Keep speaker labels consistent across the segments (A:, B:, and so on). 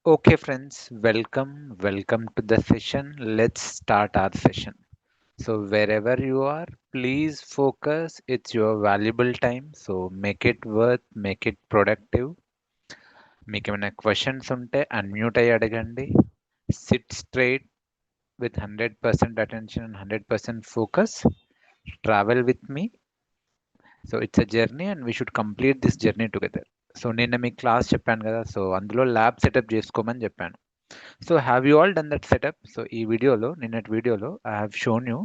A: Okay, friends, welcome to the session. Let's start our session. So, wherever you are, please focus. It's your valuable time. So, make it worth, make it productive. మీకు ఏమైనా questions ఉంటే unmute అయ్యి అడగండి. SIT straight with 100% attention and 100% focus. Travel with me. So, it's a journey and we should complete this journey together. So నిన్న మీకు class చెప్పాను కదా, so అందులో ల్యాబ్ సెటప్ చేసుకోమని చెప్పాను. So have you all done that setup? So ఈ వీడియోలో నిన్నటి వీడియోలో I have shown you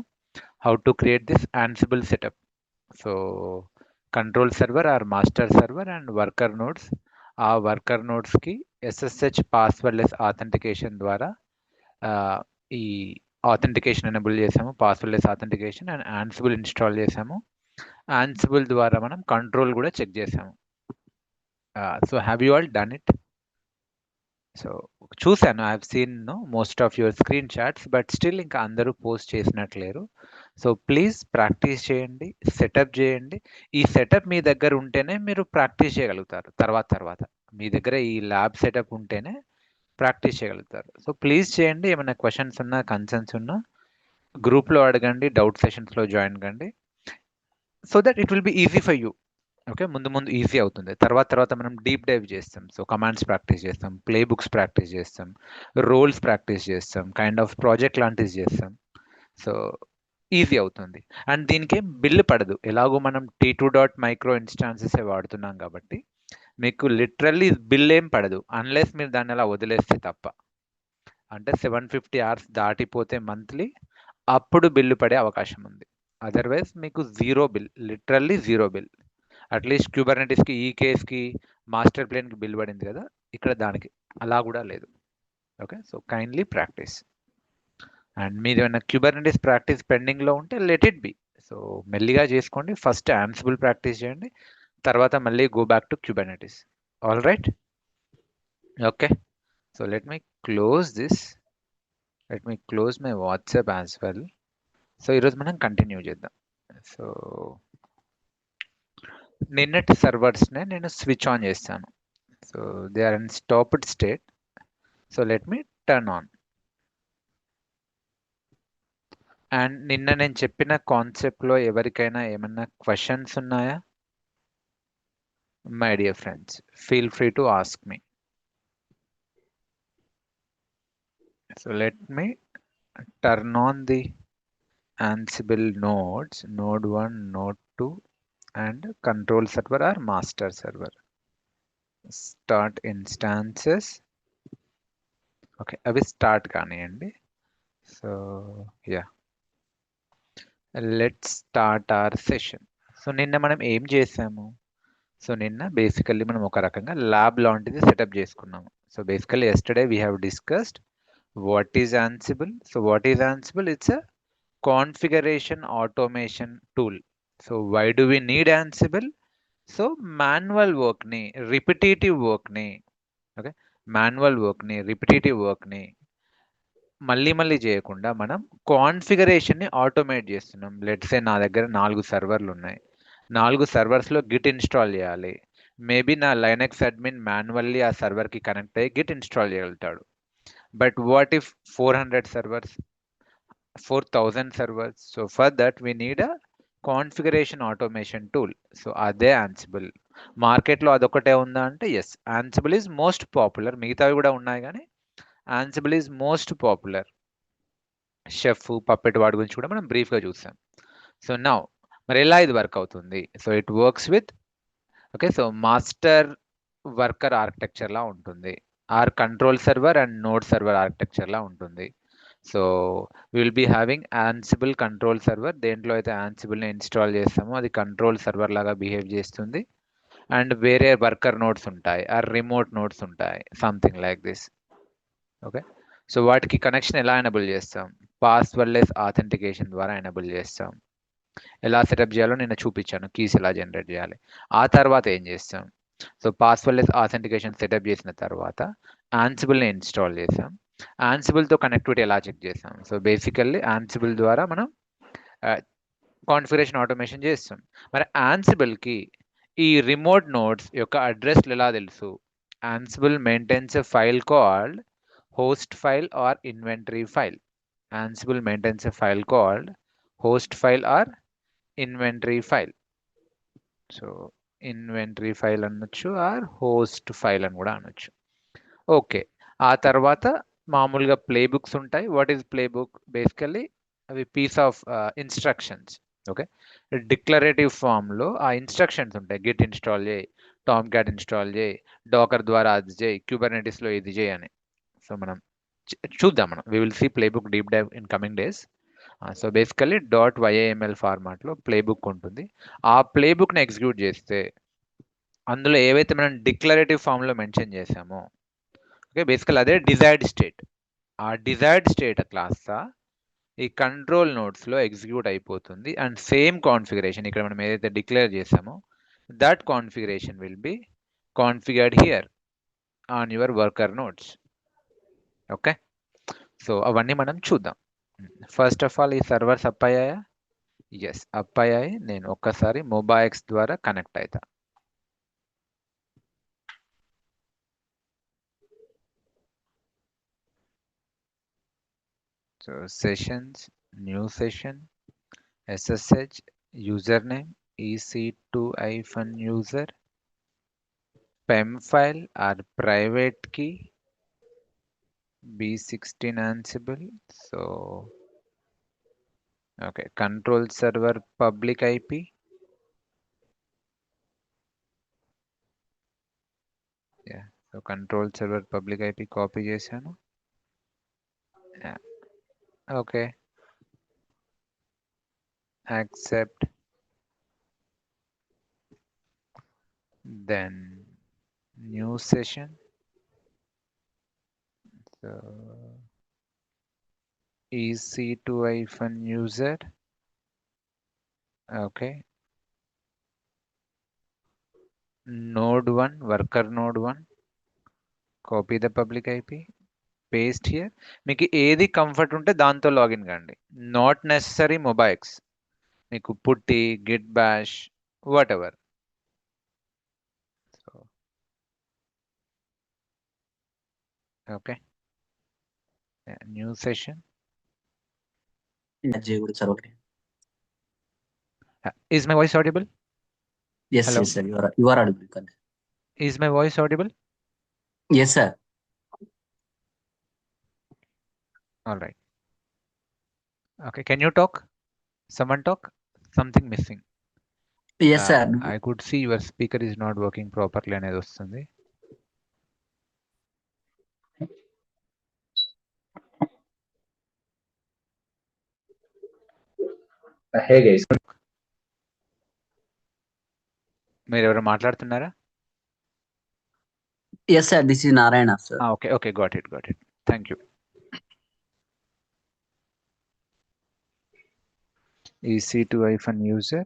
A: how to create this Ansible setup. So control server or master server and worker nodes. ఆ వర్కర్ నోడ్స్కి SSH passwordless authentication ద్వారా ఈ authentication enable చేసాము, passwordless authentication and Ansible install చేసాము. Ansible ద్వారా మనం control కూడా check చేసాము. So have you all done it? So చూసాను, I have seen most of your screenshots, but still ఇంకా అందరూ పోస్ట్ చేసినట్లేరు. సో ప్లీజ్ ప్రాక్టీస్ చేయండి, సెటప్ చేయండి. ఈ సెటప్ మీ దగ్గర ఉంటేనే మీరు ప్రాక్టీస్ చేయగలుగుతారు. తర్వాత మీ దగ్గర ఈ ల్యాబ్ సెటప్ ఉంటేనే ప్రాక్టీస్ చేయగలుగుతారు. సో ప్లీజ్ చేయండి. ఏమైనా క్వశ్చన్స్ ఉన్నా, కన్సర్న్స్ ఉన్నా గ్రూప్లో అడగండి, డౌట్ సెషన్స్లో జాయిన్ కండి, so that it will be easy for you. Okay, ముందు ఈజీ అవుతుంది. తర్వాత మనం డీప్ డైవ్ చేస్తాం. సో కమాండ్స్ ప్రాక్టీస్ చేస్తాం, ప్లే బుక్స్ ప్రాక్టీస్ చేస్తాం, రోల్స్ ప్రాక్టీస్ చేస్తాం, కైండ్ ఆఫ్ ప్రాజెక్ట్ లాంటివి చేస్తాం. సో ఈజీ అవుతుంది. అండ్ దీనికి ఏం బిల్లు పడదు. ఎలాగో మనం T2.micro ఇన్స్టాన్సెస్ వాడుతున్నాం కాబట్టి మీకు లిటరల్లీ బిల్ ఏం పడదు, అన్లెస్ మీరు దాన్ని అలా వదిలేస్తే తప్ప. అంటే 750 hours దాటిపోతే మంత్లీ అప్పుడు బిల్లు పడే అవకాశం ఉంది. అదర్వైజ్ మీకు zero bill, literally zero bill. At least క్యూబర్నెటిస్కి, ఈ కేస్కి, మాస్టర్ ప్లేన్కి బిల్ పడింది కదా, ఇక్కడ దానికి అలా కూడా లేదు. Okay, so kindly practice. And మీరు ఏమైనా క్యూబర్నెటిస్ ప్రాక్టీస్ పెండింగ్లో ఉంటే లెట్ ఇట్ బి. సో మెల్లిగా చేసుకోండి. ఫస్ట్ Ansible ప్రాక్టీస్ చేయండి, తర్వాత మళ్ళీ go back to Kubernetes. All right, okay. So let me close this, let me close my WhatsApp as well. So ఈరోజు మనం కంటిన్యూ చేద్దాం. సో నిన్నటి సర్వర్స్నే నేను స్విచ్ ఆన్ చేస్తాను. So they are in stopped state. So let me turn on. And నిన్న నేను చెప్పిన కాన్సెప్ట్లో ఎవరికైనా ఏమన్నా క్వశ్చన్స్ ఉన్నాయా? My dear friends, feel free to ask me. So let me turn on the Ansible nodes, node 1, node 2 and control server or master server. Start instances. Okay, అవి start కానివ్వండి. So yeah, let's start our session. So నిన్న మనం ఏం చేసాము? So నిన్న basically మనం ఒక రకంగా ల్యాబ్ లాంటిది సెటప్ చేసుకున్నాము. So basically yesterday we have discussed what is Ansible. So what is Ansible? It's a configuration automation tool. So why do we need Ansible? So manual వర్క్ని, రిపిటేటివ్ వర్క్ని, okay, manual వర్క్ని, repetitive వర్క్ని మళ్ళీ చేయకుండా మనం కాన్ఫిగరేషన్ని automate చేస్తున్నాం. Let's say నా దగ్గర 4 సర్వర్లు ఉన్నాయి, 4 సర్వర్స్లో గిట్ ఇన్స్టాల్ చేయాలి. మేబీ నా లైనక్స్ అడ్మిన్ మాన్యువల్లీ ఆ సర్వర్కి కనెక్ట్ అయ్యి గిట్ ఇన్స్టాల్ చేయగలుగుతాడు. But what if 400 servers, 4000 servers? So for that we need a configuration automation tool. So అదే Ansible. మార్కెట్లో అదొకటే ఉందా అంటే yes, Ansible is most popular. మిగతావి కూడా ఉన్నాయి కానీ Ansible is most popular. Chef, Puppet వాడి గురించి కూడా మనం బ్రీఫ్గా చూసాం. సో నౌ మరి ఎలా ఇది వర్క్ అవుతుంది? So it works with, okay, so master worker ఆర్కిటెక్చర్లా ఉంటుంది, or control server and node server ఆర్కిటెక్చర్లా ఉంటుంది. So will be having Ansible control server. దేంట్లో అయితే Ansibleని ఇన్స్టాల్ చేస్తామో అది కంట్రోల్ సర్వర్ లాగా బిహేవ్ చేస్తుంది. అండ్ వేరే వర్కర్ నోడ్స్ ఉంటాయి, ఆర్ రిమోట్ నోడ్స్ ఉంటాయి, something like this. Okay, so వాటికి కనెక్షన్ ఎలా ఎనేబుల్ చేస్తాం? పాస్వర్డ్లెస్ ఆథెంటికేషన్ ద్వారా ఎనేబుల్ చేస్తాం. ఎలా సెటప్ చేయాలో నేను చూపించాను, కీస్ ఎలా జనరేట్ చేయాలి. ఆ తర్వాత ఏం చేస్తాం? సో పాస్వర్డ్లెస్ ఆథెంటికేషన్ సెటప్ చేసిన తర్వాత Ansibleని ఇన్స్టాల్ చేసాం. Ansibleతో కనెక్టివిటీ ఎలా చెక్ చేసాం? సో బేసికల్లీ Ansible ద్వారా మనం కాన్ఫిగరేషన్ ఆటోమేషన్ చేస్తాం. మరి Ansibleకి ఈ రిమోట్ నోడ్స్ యొక్క అడ్రస్లు ఎలా తెలుసు? Ansible maintains a file called host file or inventory file. Ansible maintains a file called host file or inventory file. So inventory file అనొచ్చు ఆర్ హోస్ట్ ఫైల్ అని కూడా అనొచ్చు. ఓకే, ఆ తర్వాత మామూలుగా ప్లే బుక్స్ ఉంటాయి. What is playbook? Basically అవి piece of instructions. Okay, declarative ఫామ్లో ఆ ఇన్స్ట్రక్షన్స్ ఉంటాయి. గిట్ ఇన్స్టాల్ చేయి, టామ్ క్యాట్ ఇన్స్టాల్ చేయి, డాకర్ ద్వారా అది చేయి, క్యూబర్నెటిస్లో ఇది చేయి అని. సో మనం చూద్దాం, మనం we will see playbook deep dive in coming days. So basically .yml ఫార్మాట్లో ప్లే బుక్ ఉంటుంది. ఆ ప్లే బుక్ని ఎగ్జిక్యూట్ చేస్తే అందులో ఏవైతే మనం డిక్లరేటివ్ ఫామ్లో మెన్షన్ చేసామో, ఓకే, బేసికల్ అదే డిజైర్డ్ స్టేట్. ఆ డిజైర్డ్ స్టేట్ క్లాస్ ఈ కంట్రోల్ నోట్స్లో ఎగ్జిక్యూట్ అయిపోతుంది. అండ్ సేమ్ కాన్ఫిగరేషన్ ఇక్కడ మనం ఏదైతే డిక్లేర్ చేసామో that configuration will be configured here on your worker notes. Okay, so అవన్నీ మనం చూద్దాం. ఫస్ట్ ఆఫ్ ఆల్ ఈ సర్వర్స్ అప్ అయ్యాయా? ఎస్, అప్ అయ్యాయి. నేను ఒక్కసారి మొబైక్స్ ద్వారా కనెక్ట్ అవుతా. So sessions, new session, SSH, username, EC2-user, PEM file or private key, B16 Ansible. So, okay, control server public IP. Yeah, so control server public IP copy చేశాను. Yeah. Okay, accept. Then new session. So EC2-user. Okay, node 1, worker node 1, copy the public IP, paste here. మీకు ఏది comfort ఉంటే దాంతో login కండి. Not necessary మొబైక్స్, మీకు పుట్టి, Git bash, what ever. Okay, new session. Is my voice audible?
B: Yes,
A: Hello?
B: yes, sir. You are audible. Correct.
A: Is my voice audible?
B: Yes, sir.
A: All right. Okay, can you talk? Someone talk? Something missing.
B: Yes, sir.
A: I could see your speaker is not working properly అనేది వస్తుంది.
C: Hey guys.
A: మీరు ఎవరు మాట్లాడుతున్నారా?
B: Yes, sir. This is Narayana, sir.
A: Okay, okay, got it. Thank you. EC2-user,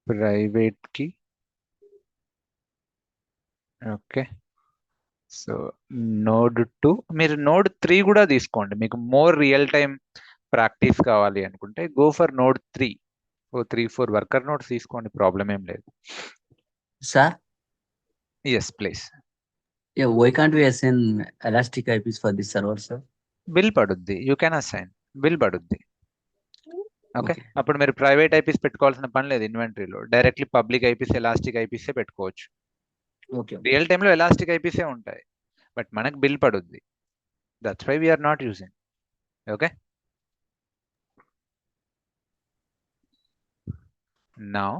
A: private key. Okay, so node 2, మీరు node 3 కూడా తీసుకోండి. మీకు more real time practice కావాలి అనుకుంటే go for node 3. 3-4 worker notes తీసుకోండి, ప్రాబ్లం ఏం లేదు.
B: Sir?
A: Yes, please.
B: Yeah, why can't we assign elastic IPs for this server, sir?
A: Bill పడుద్ది, యూ కెన్ అసైన్, బిల్ పడుద్ది. Okay,
B: Okay.
A: అప్పుడు మీరు private IPs పెట్టుకోవాల్సిన పని లేదు. ఇన్వెంటరీలో డైరెక్ట్లీ పబ్లిక్ ఐపీస్, ఎలాస్టిక్ ఐపీసే పెట్టుకోవచ్చు.
B: Okay.
A: రియల్ టైంలో ఎలాస్టిక్ ఐపీసే ఉంటాయి, బట్ మనకు బిల్ పడుద్ది. That's why we're not using. Okay, now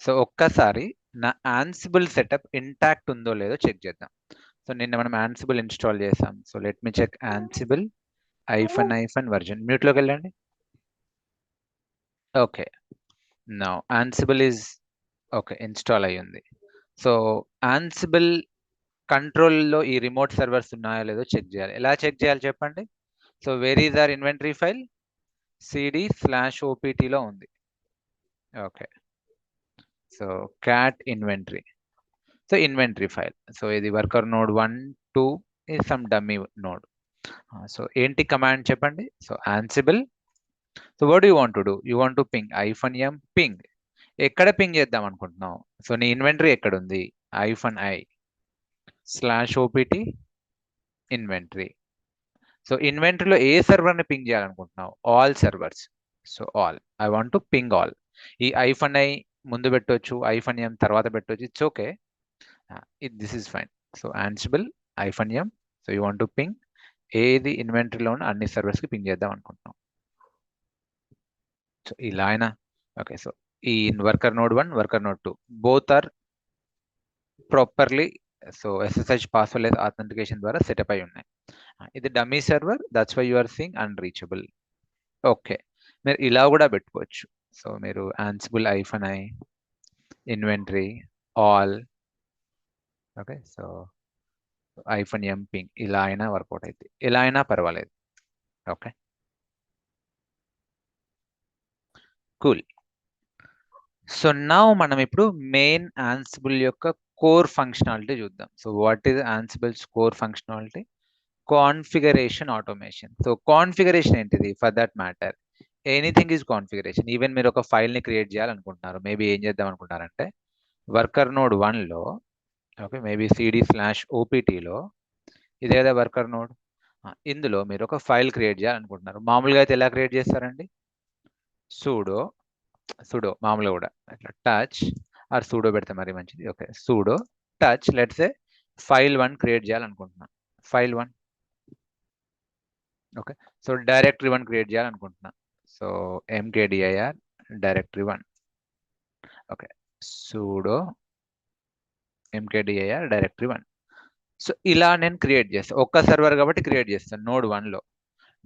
A: so ఒక్కసారి నా యాన్సిబుల్ సెటప్ ఇంటాక్ట్ ఉందో లేదో చెక్ చేద్దాం. సో నిన్న మనం యాన్సిబుల్ ఇన్స్టాల్ చేసాం. So let me check Ansible --- version. మ్యూట్లోకి వెళ్ళండి. Okay, now Ansible is okay, install అయ్యింది. సో యాన్సిబుల్ కంట్రోల్లో ఈ రిమోట్ సర్వర్స్ ఉన్నాయో లేదో చెక్ చేయాలి. ఎలా చెక్ చేయాలి చెప్పండి? So where is our inventory file? cd/opt-లో ఉంది. Okay, so cat inventory. So inventory file. So ఇది worker node 1, 2 is some dummy node. So ఏంటి కమాండ్ చెప్పండి? So ansible. So what do you want to do? You want to ping -m ping. ఎక్కడ ping చేద్దాం అనుకుంటున్నావు? So నీ inventory ఎక్కడ ఉంది -i /opt inventory. So ఇన్వెంటరీలో ఏ సర్వర్ని పింగ్ చేయాలనుకుంటున్నావు? All servers. So all, I want to ping all. ఈ -i ముందు పెట్టవచ్చు, -m తర్వాత పెట్టవచ్చు, it's okay. This is fine. So Ansible -m. So you want to ping ఏది ఇన్వెంటరీలో ఉన్న అన్ని సర్వర్స్కి పింగ్ చేద్దాం అనుకుంటున్నాం. సో ఇలా అయినా ఓకే. సో ఈ worker node 1, worker node 2 both are properly so SSH password authentication ద్వారా సెటప్ అయి ఉన్నాయి. ఇది dummy server, that's why you are seeing unreachable. Okay, మీరు ఇలా కూడా పెట్టుకోవచ్చు. సో మీరు Ansible -i inventory all, okay. So -m ping ఇలా అయినా వర్కౌట్ అవుతుంది, ఇలా అయినా పర్వాలేదు. Okay, cool. సో నా మనం ఇప్పుడు మెయిన్ Ansible యొక్క కోర్ ఫంక్షనాలిటీ చూద్దాం. So what is Ansible's core functionality? Configuration automation. So configuration ఏంటిది? For that matter anything is configuration. Even మీరు ఒక ఫైల్ని క్రియేట్ చేయాలనుకుంటున్నారు, మేబీ ఏం చేద్దాం అనుకుంటారంటే వర్కర్ నోడ్ 1లో, ఓకే, మేబీ cd/optలో, ఇదే కదా వర్కర్ నోడ్, ఇందులో మీరు ఒక ఫైల్ క్రియేట్ చేయాలనుకుంటున్నారు. మామూలుగా అయితే ఎలా క్రియేట్ చేస్తారండి? సూడో మామూలుగా కూడా అట్లా టచ్ ఆర్ సూడో పెడితే మరి మంచిది. Okay, sudo touch let's a file1 create చేయాలనుకుంటున్నా, file1. Okay, so directory one create చేయాలనుకుంటున్నా, so mkdir directory one. Okay, sudo mkdir directory one. So ఇలా నేను క్రియేట్ చేస్తాను. ఒక్క సర్వర్ కాబట్టి క్రియేట్ చేస్తాను నోడ్ 1లో.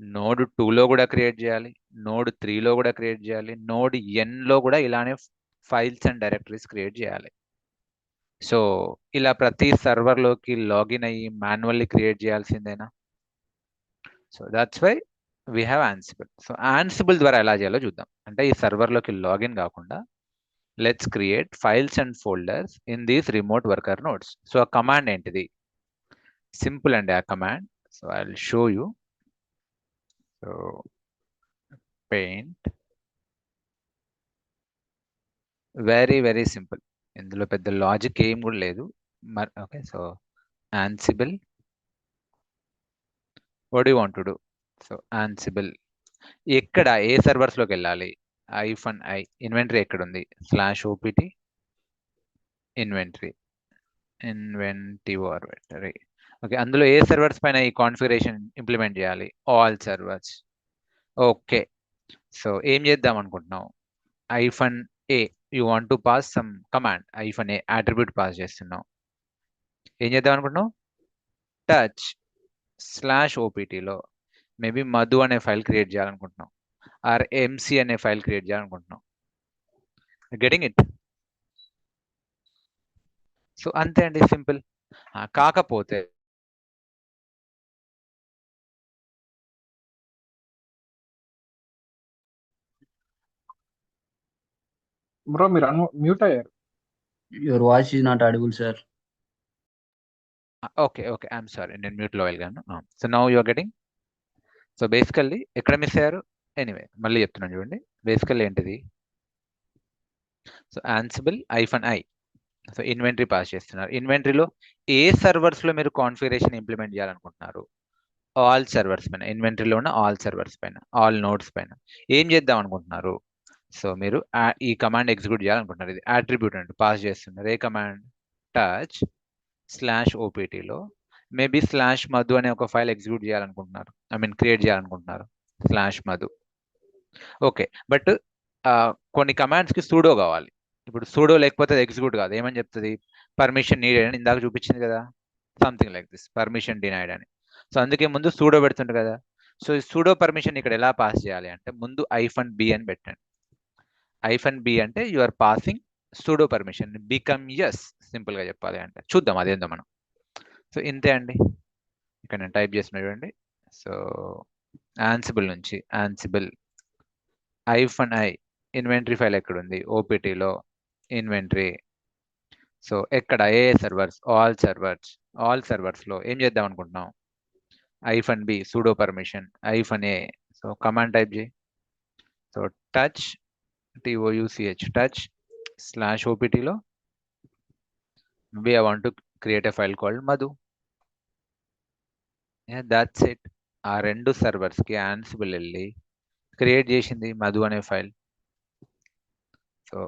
A: నోడ్ 2లో కూడా క్రియేట్ చేయాలి, నోడ్ 3లో కూడా క్రియేట్ చేయాలి, నోడ్ nలో కూడా ఇలానే ఫైల్స్ అండ్ డైరెక్టరీస్ క్రియేట్ చేయాలి. సో ఇలా ప్రతి సర్వర్లోకి లాగిన్ అయ్యి మాన్యువల్లీ క్రియేట్ చేయాల్సిందేనా? So that's why we have Ansible. So Ansible ద్వారా ఎలా చేయాలో చూద్దాం. అంటే ఈ సర్వర్లోకి లాగిన్ కాకుండా let's create files and folders in these remote worker nodes. So ఆ కమాండ్ ఏంటిది? సింపుల్ అండి ఆ command. So I will show you. So paint, very simple. ఇందులో పెద్ద లాజిక్ ఏం కూడా లేదు మరి. Okay, so Ansible, what do you want to do? So Ansible ఎక్కడ, ఏ సర్వర్స్లోకి వెళ్ళాలి? -i ఇన్వెంటరీ ఎక్కడ ఉంది? /opt inventory inventory. ఓకే, అందులో ఏ సర్వర్స్ పైన ఈ కాన్ఫిగరేషన్ ఇంప్లిమెంట్ చేయాలి? All servers. ఓకే, సో ఏం చేద్దాం అనుకుంటున్నావు? -a you want to pass some command, -a attribute pass చేస్తున్నావు. ఏం చేద్దాం అనుకుంటున్నావు? టచ్ /optలో మేబీ మధు అనే ఫైల్ క్రియేట్ చేయాలనుకుంటున్నాం, ఆర్ MC అనే ఫైల్ క్రియేట్ చేయాలనుకుంటున్నాం. Getting it? సో అంతే అండి, సింపుల్. కాకపోతే
C: బ్రో మీరు మ్యూట్ అయ్యారు.
B: Your voice is not audible, sir.
A: Okay I'm sorry, నేను మ్యూట్లో వెళ్ళాను. So now you are getting. So basically ఎక్కడ మిస్ అయ్యారు? ఎనీవే మళ్ళీ చెప్తున్నాను చూడండి. బేసికల్లీ ఏంటిది? So Ansible -i, so inventory pass చేస్తున్నారు. ఇన్వెంటరీలో ఏ సర్వర్స్లో మీరు కాన్ఫిగరేషన్ ఇంప్లిమెంట్ చేయాలనుకుంటున్నారు? ఆల్ సర్వర్స్ పైన, ఇన్వెంటరీలో ఉన్న ఆల్ సర్వర్స్ పైన, ఆల్ నోడ్స్ పైన. ఏం చేద్దాం అనుకుంటున్నారు? సో మీరు ఈ కమాండ్ ఎగ్జిక్యూట్ చేయాలనుకుంటున్నారు. ఇది అట్రిబ్యూట్ అంటూ పాస్ చేస్తున్నారు. ఏ కమాండ్? టచ్ /optలో మేబీ /మధు అనే ఒక ఫైల్ ఎగ్జిక్యూట్ చేయాలనుకుంటున్నారు, ఐ మీన్ క్రియేట్ చేయాలనుకుంటున్నారు, /మధు. ఓకే, బట్ కొన్ని కమాండ్స్కి సూడో కావాలి. ఇప్పుడు సూడో లేకపోతే అది ఎగ్జిక్యూట్ కాదు. ఏమని చెప్తుంది? పర్మిషన్ నీడెడ్ అని ఇందాక చూపించింది కదా, something like this, permission denied అని. సో అందుకే ముందు సూడో పెడుతుండే కదా. సో ఈ సూడో పర్మిషన్ ఇక్కడ ఎలా పాస్ చేయాలి అంటే ముందు -b అని పెట్టండి. -b అంటే you are passing sudo permission, become yes, simple గా చెప్పాలి అంటే. చూద్దాం అదేందో మనం. సో ఇంతే అండి, ఇక్కడ నేను టైప్ చేసిన చూడండి. సో Ansible నుంచి Ansible -i ఇన్వెంటరీ ఫైల్ ఎక్కడుంది? OPTలో ఇన్వెంటరీ. సో ఎక్కడ? ఏ సర్వర్స్? ఆల్ సర్వర్స్లో ఏం చేద్దాం అనుకుంటున్నాం? -b sudo permission -a. So command type చేయి. సో టచ్ TOUCH టచ్ /optలో Maybe I want to create a file called Madhu. Yeah, that's it. ఆ రెండు servers కి Ansible వెళ్ళి క్రియేట్ చేసింది మధు అనే file. So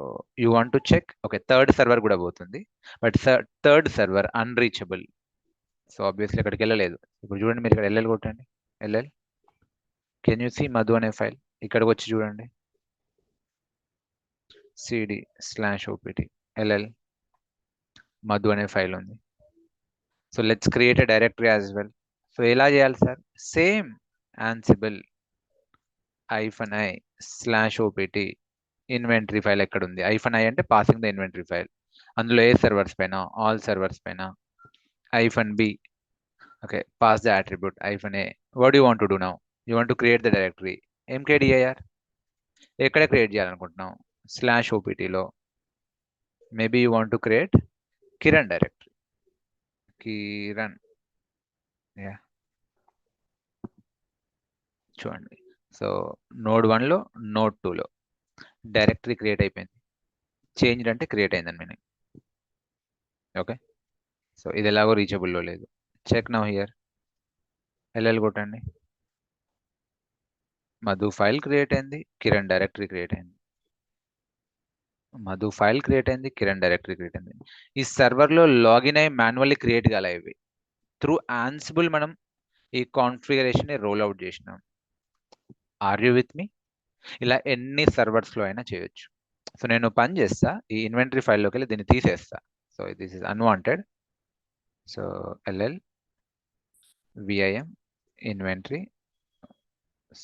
A: you want to check, okay, third server కూడా పోతుంది, but third server unreachable. So obviously అక్కడికి వెళ్ళలేదు. ఇప్పుడు చూడండి, మీరు ఇక్కడ ఎల్ఎల్ కొట్టండి, LL, can you see Madhu అనే ఫైల్? ఇక్కడికి వచ్చి చూడండి, cd/opt ll మధు అనే ఫైల్ ఉంది. So let's create a directory as well. So ఎలా చేయాలి sir? Same Ansible -i/opt inventory file ఎక్కడ ఉంది? -i అంటే పాసింగ్ ద ఇన్వెంటరీ ఫైల్. అందులో ఏ సర్వర్స్ పైన? ఆల్ సర్వర్స్ పైన. -b, okay, pass the attribute -a. What you want to do now? You want to create the directory. mkdir ఎక్కడ create చేయాలనుకుంటున్నాం? /opt లో. Maybe you want to create Kiran directory. Kiran, yeah, చూడండి. So node 1లో node 2లో directory create అయిపోయింది. Change అంటే create అయిందని meaning. Okay, so ఇది ఎలాగో రీచబుల్లో లేదు. చెక్ నౌ హియర్, ఎల్ఎల్ కొట్టండి, మధు ఫైల్ క్రియేట్ అయింది, కిరణ్ డైరెక్టరీ క్రియేట్ అయింది. మధు ఫైల్ క్రియేట్ అయింది, కిరణ్ డైరెక్టరీ క్రియేట్ అయింది. ఈ సర్వర్లో లాగిన్ అయ్యి మాన్యువల్లీ క్రియేట్ కాలే ఇవి. త్రూ Ansible మనం ఈ కాన్ఫిగరేషన్ రోల్ అవుట్ చేసినాం. ఆర్ యూ విత్ మీ? ఇలా ఎన్ని సర్వర్స్లో అయినా చేయొచ్చు. సో నేను పని చేస్తా, ఈ ఇన్వెంటరీ ఫైల్లోకి వెళ్ళి దీన్ని తీసేస్తా. So this is unwanted. So LL vim inventory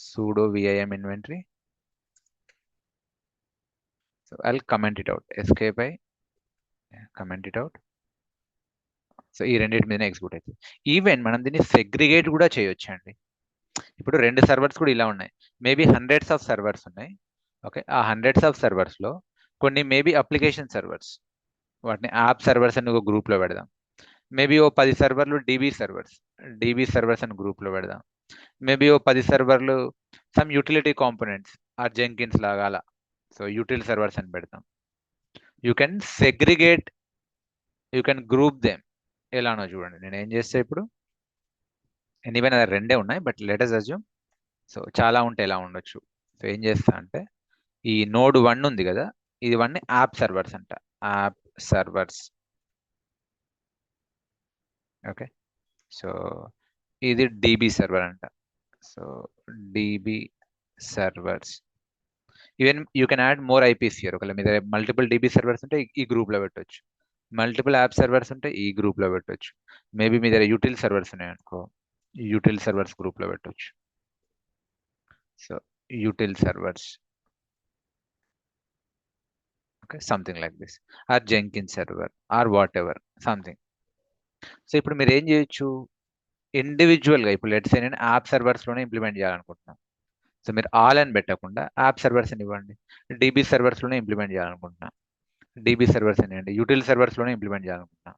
A: sudo vim inventory. So I'll comment it out, escape I comment it out. So ఈ రెండింటి మీద ఎగ్జిక్యూట్ అవుతుంది. ఈవెన్ మనం దీన్ని సెగ్రిగేట్ కూడా చేయొచ్చు అండి. ఇప్పుడు రెండు సర్వర్స్ కూడా ఇలా ఉన్నాయి, మేబీ హండ్రెడ్స్ ఆఫ్ సర్వర్స్ ఉన్నాయి. ఓకే, ఆ హండ్రెడ్స్ ఆఫ్ సర్వర్స్లో కొన్ని మేబీ అప్లికేషన్ సర్వర్స్, వాటిని యాప్ సర్వర్స్ అని ఒక గ్రూప్లో పెడదాం. మేబీ ఓ 10 సర్వర్లు డీబీ సర్వర్స్ అని గ్రూప్లో పెడదాం. మేబీ ఓ 10 సర్వర్లు some utility components or Jenkins లాగా అలా. సో యూటిల్ సర్వర్స్ అని పెడతాం. You can segregate, you can group them. ఎలానో చూడండి, నేను ఏం చేస్తే ఇప్పుడు ఎనీవే నా రెండే ఉన్నాయి, but let us assume so చాలా ఉంటే ఎలా ఉండొచ్చు. సో ఏం చేస్తా అంటే ఈ node 1 ఉంది కదా, ఇది వన్ యాప్ సర్వర్స్ అంట, యాప్ సర్వర్స్. ఓకే, సో ఇది డీబీ సర్వర్ అంట. So DB servers. Even you can add more IPs here. ఒకవేళ మీ దగ్గర మల్టిపుల్ డీబీ సర్వర్స్ ఉంటే ఈ గ్రూప్లో పెట్టవచ్చు, మల్టిపుల్ యాప్ సర్వర్స్ ఉంటే ఈ గ్రూప్లో పెట్టవచ్చు. మేబీ మీ దగ్గర యూటిల్ సర్వర్స్ ఉన్నాయనుకో, యూటిల్ సర్వర్స్ గ్రూప్లో పెట్టవచ్చు. So util servers, okay, something like this, or Jenkins server or whatever something. So ఇప్పుడు మీరు ఏం చేయొచ్చు, ఇండివిజువల్గా ఇప్పుడు లెట్స్ సే నేను యాప్ సర్వర్స్లోనే ఇంప్లిమెంట్ చేయాలనుకుంటున్నాను. సో మీరు ఆల్ అని పెట్టకుండా యాప్ సర్వర్స్ అని ఇవ్వండి. డీబీ సర్వర్స్లోనే ఇంప్లిమెంట్ చేయాలనుకుంటున్నా, డీబీ సర్వర్స్ అని ఇవ్వండి. యూటిల్ సర్వర్స్లోనే ఇంప్లిమెంట్ చేయాలనుకుంటున్నా,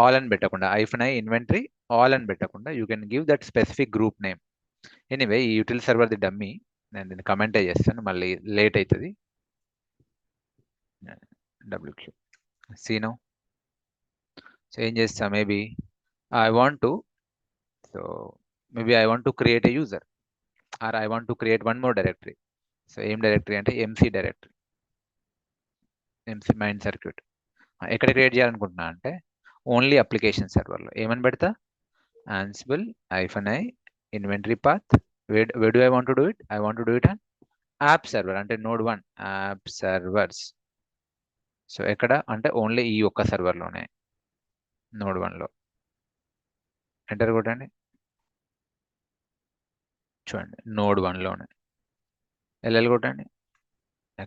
A: ఆల్ అని పెట్టకుండా -i ఇన్వెంటరీ ఆల్ అని పెట్టకుండా you can give that specific group name. Anyway ఈ యూటిల్ సర్వర్ది డమ్మీ, నేను దీన్ని కమెంటే చేస్తాను, మళ్ళీ లేట్ అవుతుంది. wq Sino. సో ఏం చేస్తా, maybe I want to, so maybe I want to create a user are I want to create one more directory. So ఏం directory అంటే MC directory, MC mind circuit. ఎక్కడ create చేయాలనుకుంటున్నా అంటే only application సర్వర్లో. ఏమని పెడతా, Ansible -i inventory path. Where do I want to do it? I want to do it on app server అంటే node 1 app servers. So ఎక్కడ అంటే only ఈ ఒక్క సర్వర్లోనే, node 1లో. ఎంటర్ కొట్టండి, చూడండి node 1లోనే. ఎల్ఎల్ కొట్టండి,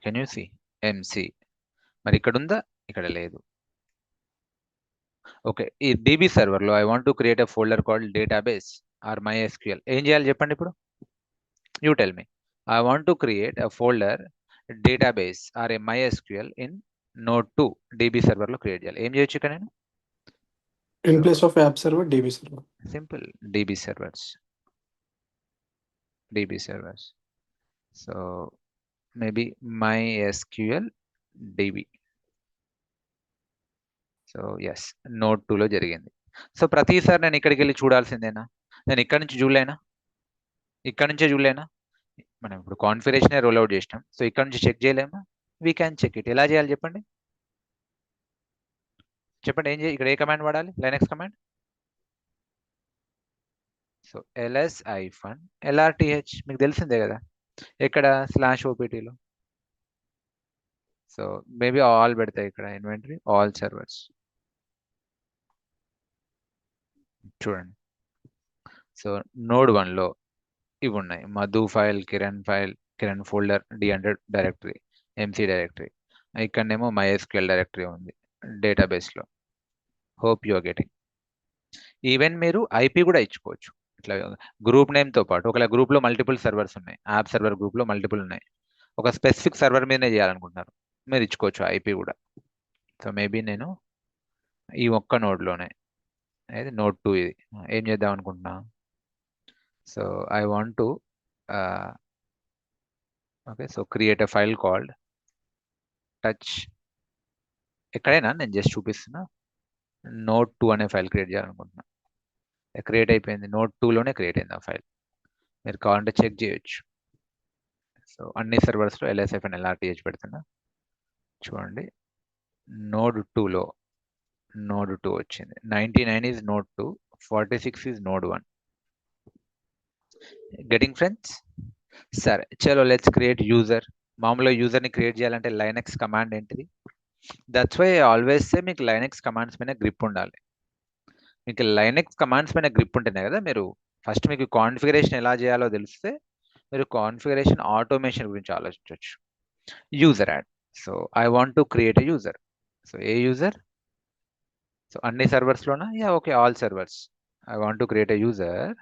A: కెన్ యూ సీ ఎంసీ. మరి ఇక్కడ ఉందా? ఇక్కడ లేదు. ఓకే, ఈ డీబీ సర్వర్లో I want to create a folder called database or MySQL. ఏం చేయాలి చెప్పండి ఇప్పుడు? You tell me. I want to create a folder database or a MySQL in node 2 DB server లో క్రియేట్ చేయాలి. ఏం చేయొచ్చు ఇక్కడ నేను?
D: In place of app server, DB server.
A: Simple, DB servers. So maybe MySQL DB. So yes, node 2లో జరిగింది. So ప్రతిసారి నేను ఇక్కడికి వెళ్ళి చూడాల్సిందేనా? నేను ఇక్కడ నుంచి చూడలేనా? ఇక్కడ నుంచే చూడలేనా? మనం ఇప్పుడు కాన్ఫిగరేషన్ రోల్ అవుట్ చేసినాం. సో ఇక్కడ నుంచి చెక్ చేయలేమా? We can check it. ఎలా చేయాలి చెప్పండి? చెప్పండి ఏం చేయాలి? ఇక్కడ ఏ కమాండ్ వాడాలి? Linux command. సో ls-lrth మీకు తెలిసిందే కదా, ఎక్కడ /opt లో. సో మేబీ ఆల్ పెడతాయి ఇక్కడ, ఇన్వెంటరీ ఆల్ సర్వర్స్. చూడండి, సో నోడ్ 1లో ఇవి ఉన్నాయి: Madhu file, Kiran folder, D100 directory, MC directory. ఇక్కడనేమో MySQL డైరెక్టరీ ఉంది డేటాబేస్లో. Hope you are getting. Even మీరు ఐపీ కూడా ఇచ్చుకోవచ్చు ఇట్లా గ్రూప్ నేమ్తో పాటు. ఒకవేళ గ్రూప్లో మల్టిపుల్ సర్వర్స్ ఉన్నాయి, యాప్ సర్వర్ గ్రూప్లో మల్టిపుల్ ఉన్నాయి, ఒక స్పెసిఫిక్ సర్వర్ మీదనే చేయాలనుకుంటున్నారు, మీరు ఇచ్చుకోవచ్చు ఐపీ కూడా. సో మేబీ నేను ఈ ఒక్క నోడ్లోనే, అయితే నోడ్ 2 ఇది ఏం చేద్దాం అనుకుంటున్నా. So I want to okay, so create a file called touch. ఎక్కడైనా నేను జస్ట్ చూపిస్తున్నా. నోడ్ 2 అనే ఫైల్ క్రియేట్ చేయాలనుకుంటున్నా. క్రియేట్ అయిపోయింది, నోడ్ 2లోనే క్రియేట్ అయింది ఆ ఫైల్. మీరు కావాలంటే చెక్ చేయొచ్చు. సో అన్ని సర్వర్స్లో LSF-lrth పెడుతున్నా. చూడండి, నోడ్ 2లో నోడ్ 2 వచ్చింది. 99 is node 2, 46 is node 1. Getting friends? సరే చలో లెట్స్ క్రియేట్ యూజర్. మామూలుగా యూజర్ని క్రియేట్ చేయాలంటే లైనక్స్ కమాండ్ ఏంటిది? దట్స్ వై ఆల్వేస్ సే మీకు లైనక్స్ కమాండ్స్ పైన గ్రిప్ ఉండాలి. మీకు లైనక్స్ కమాండ్స్ పైన గ్రిప్ ఉంటేనే కదా మీరు ఫస్ట్ మీకు కాన్ఫిగరేషన్ ఎలా చేయాలో తెలిస్తే మీరు కాన్ఫిగరేషన్ ఆటోమేషన్ గురించి ఆలోచించవచ్చు. User add. So I want to create a user. So ఏ యూజర్? సో అన్ని సర్వర్స్లోనా? Yeah okay, all servers. I want to create a user.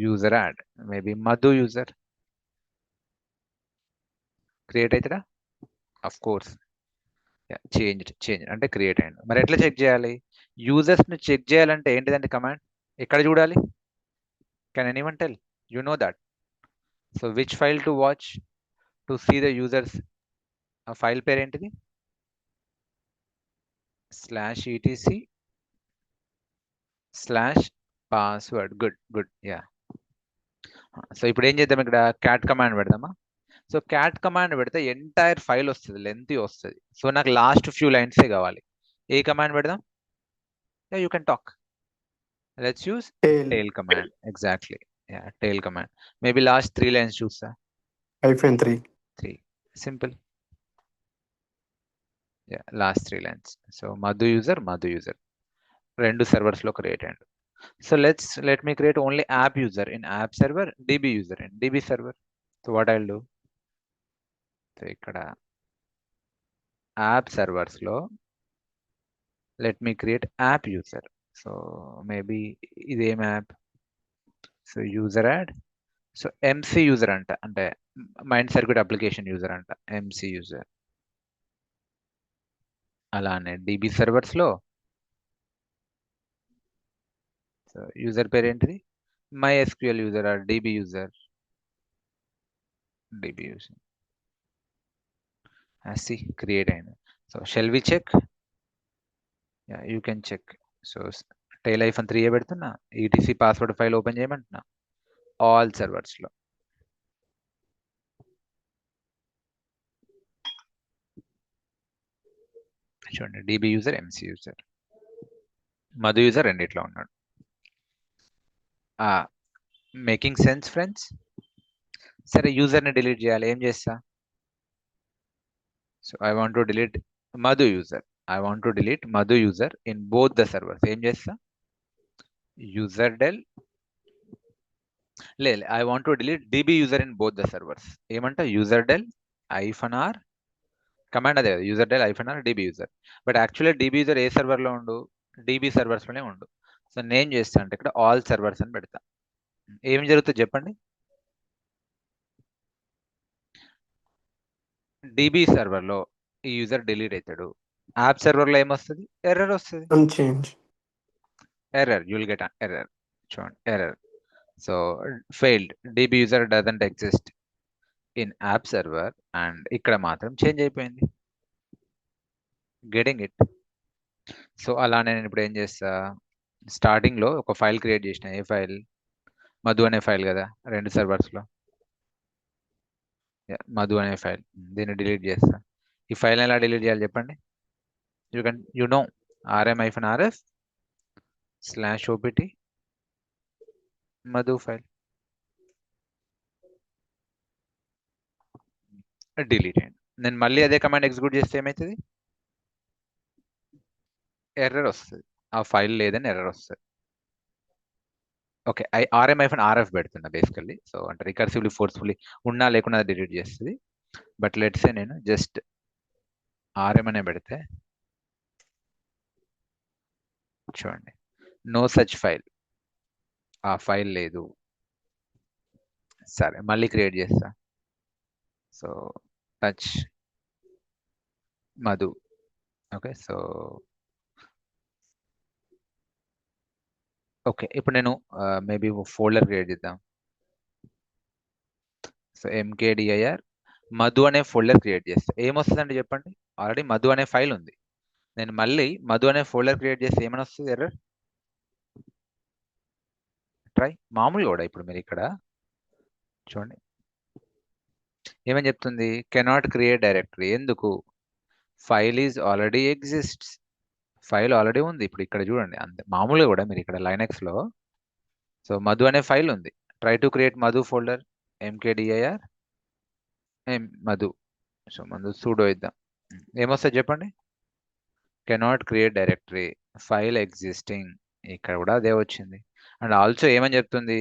A: User add, maybe Madhu user. Create అవుతారా? Of course. చేంజ్ అంటే create అయ్యింది. మరి ఎట్లా check చేయాలి? యూజర్స్ని check చేయాలంటే ఏంటిదండి కమాండ్? ఎక్కడ చూడాలి? Can anyone tell? You know that. So which file to watch to see the users? ఆ ఫైల్ పేరు ఏంటిది? /etc/password. Good yeah. సో ఇప్పుడు ఏం చేద్దాం, ఇక్కడ క్యాట్ కమాండ్ పెడదామా? సో క్యాట్ కమాండ్ పెడితే ఎంటైర్ ఫైల్ వస్తుంది, లెంత్ వస్తుంది. సో నాకు లాస్ట్ ఫ్యూ లైన్సే కావాలి. ఏ కమాండ్ పెడదాం? You can talk. Let's use
D: Tail
A: tail command. Exactly. Yeah, tail command. Maybe last 3 lines చూస్తా.
D: -3.
A: 3. Simple. Yeah, last 3 lines. So Madhu user. రెండు servers లో create అయ్యిండు. So let me create only app user in app server, DB user in DB server. So what I'll do? So ఇక్కడ app servers లో let me create app user. So maybe ఇదేం app? So user add. So MC user అంటే mind circuit application user అంట, MC user. అలానే DB సర్వర్స్లో so user పేరు ఏంటిది? MySQL user or DB user. See create అయింది. So shall we check? You can check. So tail-3 పెడుతున్నా, ETC password file open చేయమంటున్నా all సర్వర్స్లో. చూడండి, DB user, MC user, Madhu user రెండిట్లో ఉన్నాడు. Making sense friends? సరే యూజర్ని డిలీట్ చేయాలి, ఏం చేస్తా? So I want to delete Madhu user in both the servers. ఏం చేస్తా? User del. లేదు, I want to delete DB user in both the servers. ఏమంట? యూజర్ డెల్ -r కమాండ్ అదే కదా, user del -r DB user. But actually DB user ఏ సర్వర్లో ఉండు? DB సర్వర్స్లోనే ఉండు. సో నేను చేస్తా అంటే ఇక్కడ ఆల్ సర్వర్స్ అని పెడతా. ఏం జరుగుతుంది చెప్పండి? DB సర్వర్లో ఈ యూజర్ డిలీట్ అవుతాడు. యాప్ సర్వర్లో ఏమొస్తుంది? ఎర్రర్ వస్తుంది.
D: Unchanged.
A: Error, you will get error. చూడండి, error. So failed, DB user doesn't exist in app server. And ఇక్కడ మాత్రం చేంజ్ అయిపోయింది. Getting it. సో అలానే నేను ఇప్పుడు ఏం చేస్తా, స్టార్టింగ్లో ఒక ఫైల్ క్రియేట్ చేసిన. ఏ ఫైల్? మధు అనే ఫైల్ కదా, 2 సర్వర్స్లో. మధు అనే ఫైల్, దీన్ని డిలీట్ చేస్తా. ఈ ఫైల్ ఎలా డిలీట్ చేయాలి చెప్పండి? You know rm-rf/opt Madhu file delete అయ్యండి. నేను మళ్ళీ అదే కమాండ్ ఎగ్జిక్యూట్ చేస్తే ఏమవుతుంది? ఎర్రర్ వస్తుంది, ఆ ఫైల్ లేదని ఎర్రర్ వస్తుంది. ఓకే, rm-rf పెడుతున్నా బేసికల్లీ. సో అంటే రికర్సివ్లీ ఫోర్స్ఫుల్లీ ఉన్నా లేకున్నా డిలీట్ చేస్తుంది. బట్ లెట్స్ ఏ నేను జస్ట్ rm అనే పెడితే చూడండి, నో సచ్ ఫైల్, ఆ ఫైల్ లేదు. సరే మళ్ళీ క్రియేట్ చేస్తా. So touch Madhu. Okay, so okay ఇప్పుడు నేను మేబీ ఫోల్డర్ క్రియేట్ చేద్దాం. సో mkdir మధు అనే ఫోల్డర్ క్రియేట్ చేస్తా. ఏమొస్తుందండి చెప్పండి? ఆల్రెడీ మధు అనే ఫైల్ ఉంది. నేను మళ్ళీ మధు అనే ఫోల్డర్ క్రియేట్ చేస్తే ఏమని వస్తుంది ఎర్రర్? ట్రై మామూలుగా కూడా ఇప్పుడు మీరు ఇక్కడ చూడండి ఏమని చెప్తుంది? Cannot create directory. ఎందుకు? File is already exists. File already ఉంది. ఇప్పుడు ఇక్కడ చూడండి, అంతే మామూలుగా కూడా మీరు ఇక్కడ లైనెక్స్లో సో మధు అనే ఫైల్ ఉంది. Try to create Madhu folder, mkdir Madhu. So Madhu pseudo ఇద్దాం. ఏమొస్తుంది చెప్పండి? Cannot create directory, file existing. ఇక్కడ కూడా అదే వచ్చింది. అండ్ ఆల్సో ఏమని చెప్తుంది?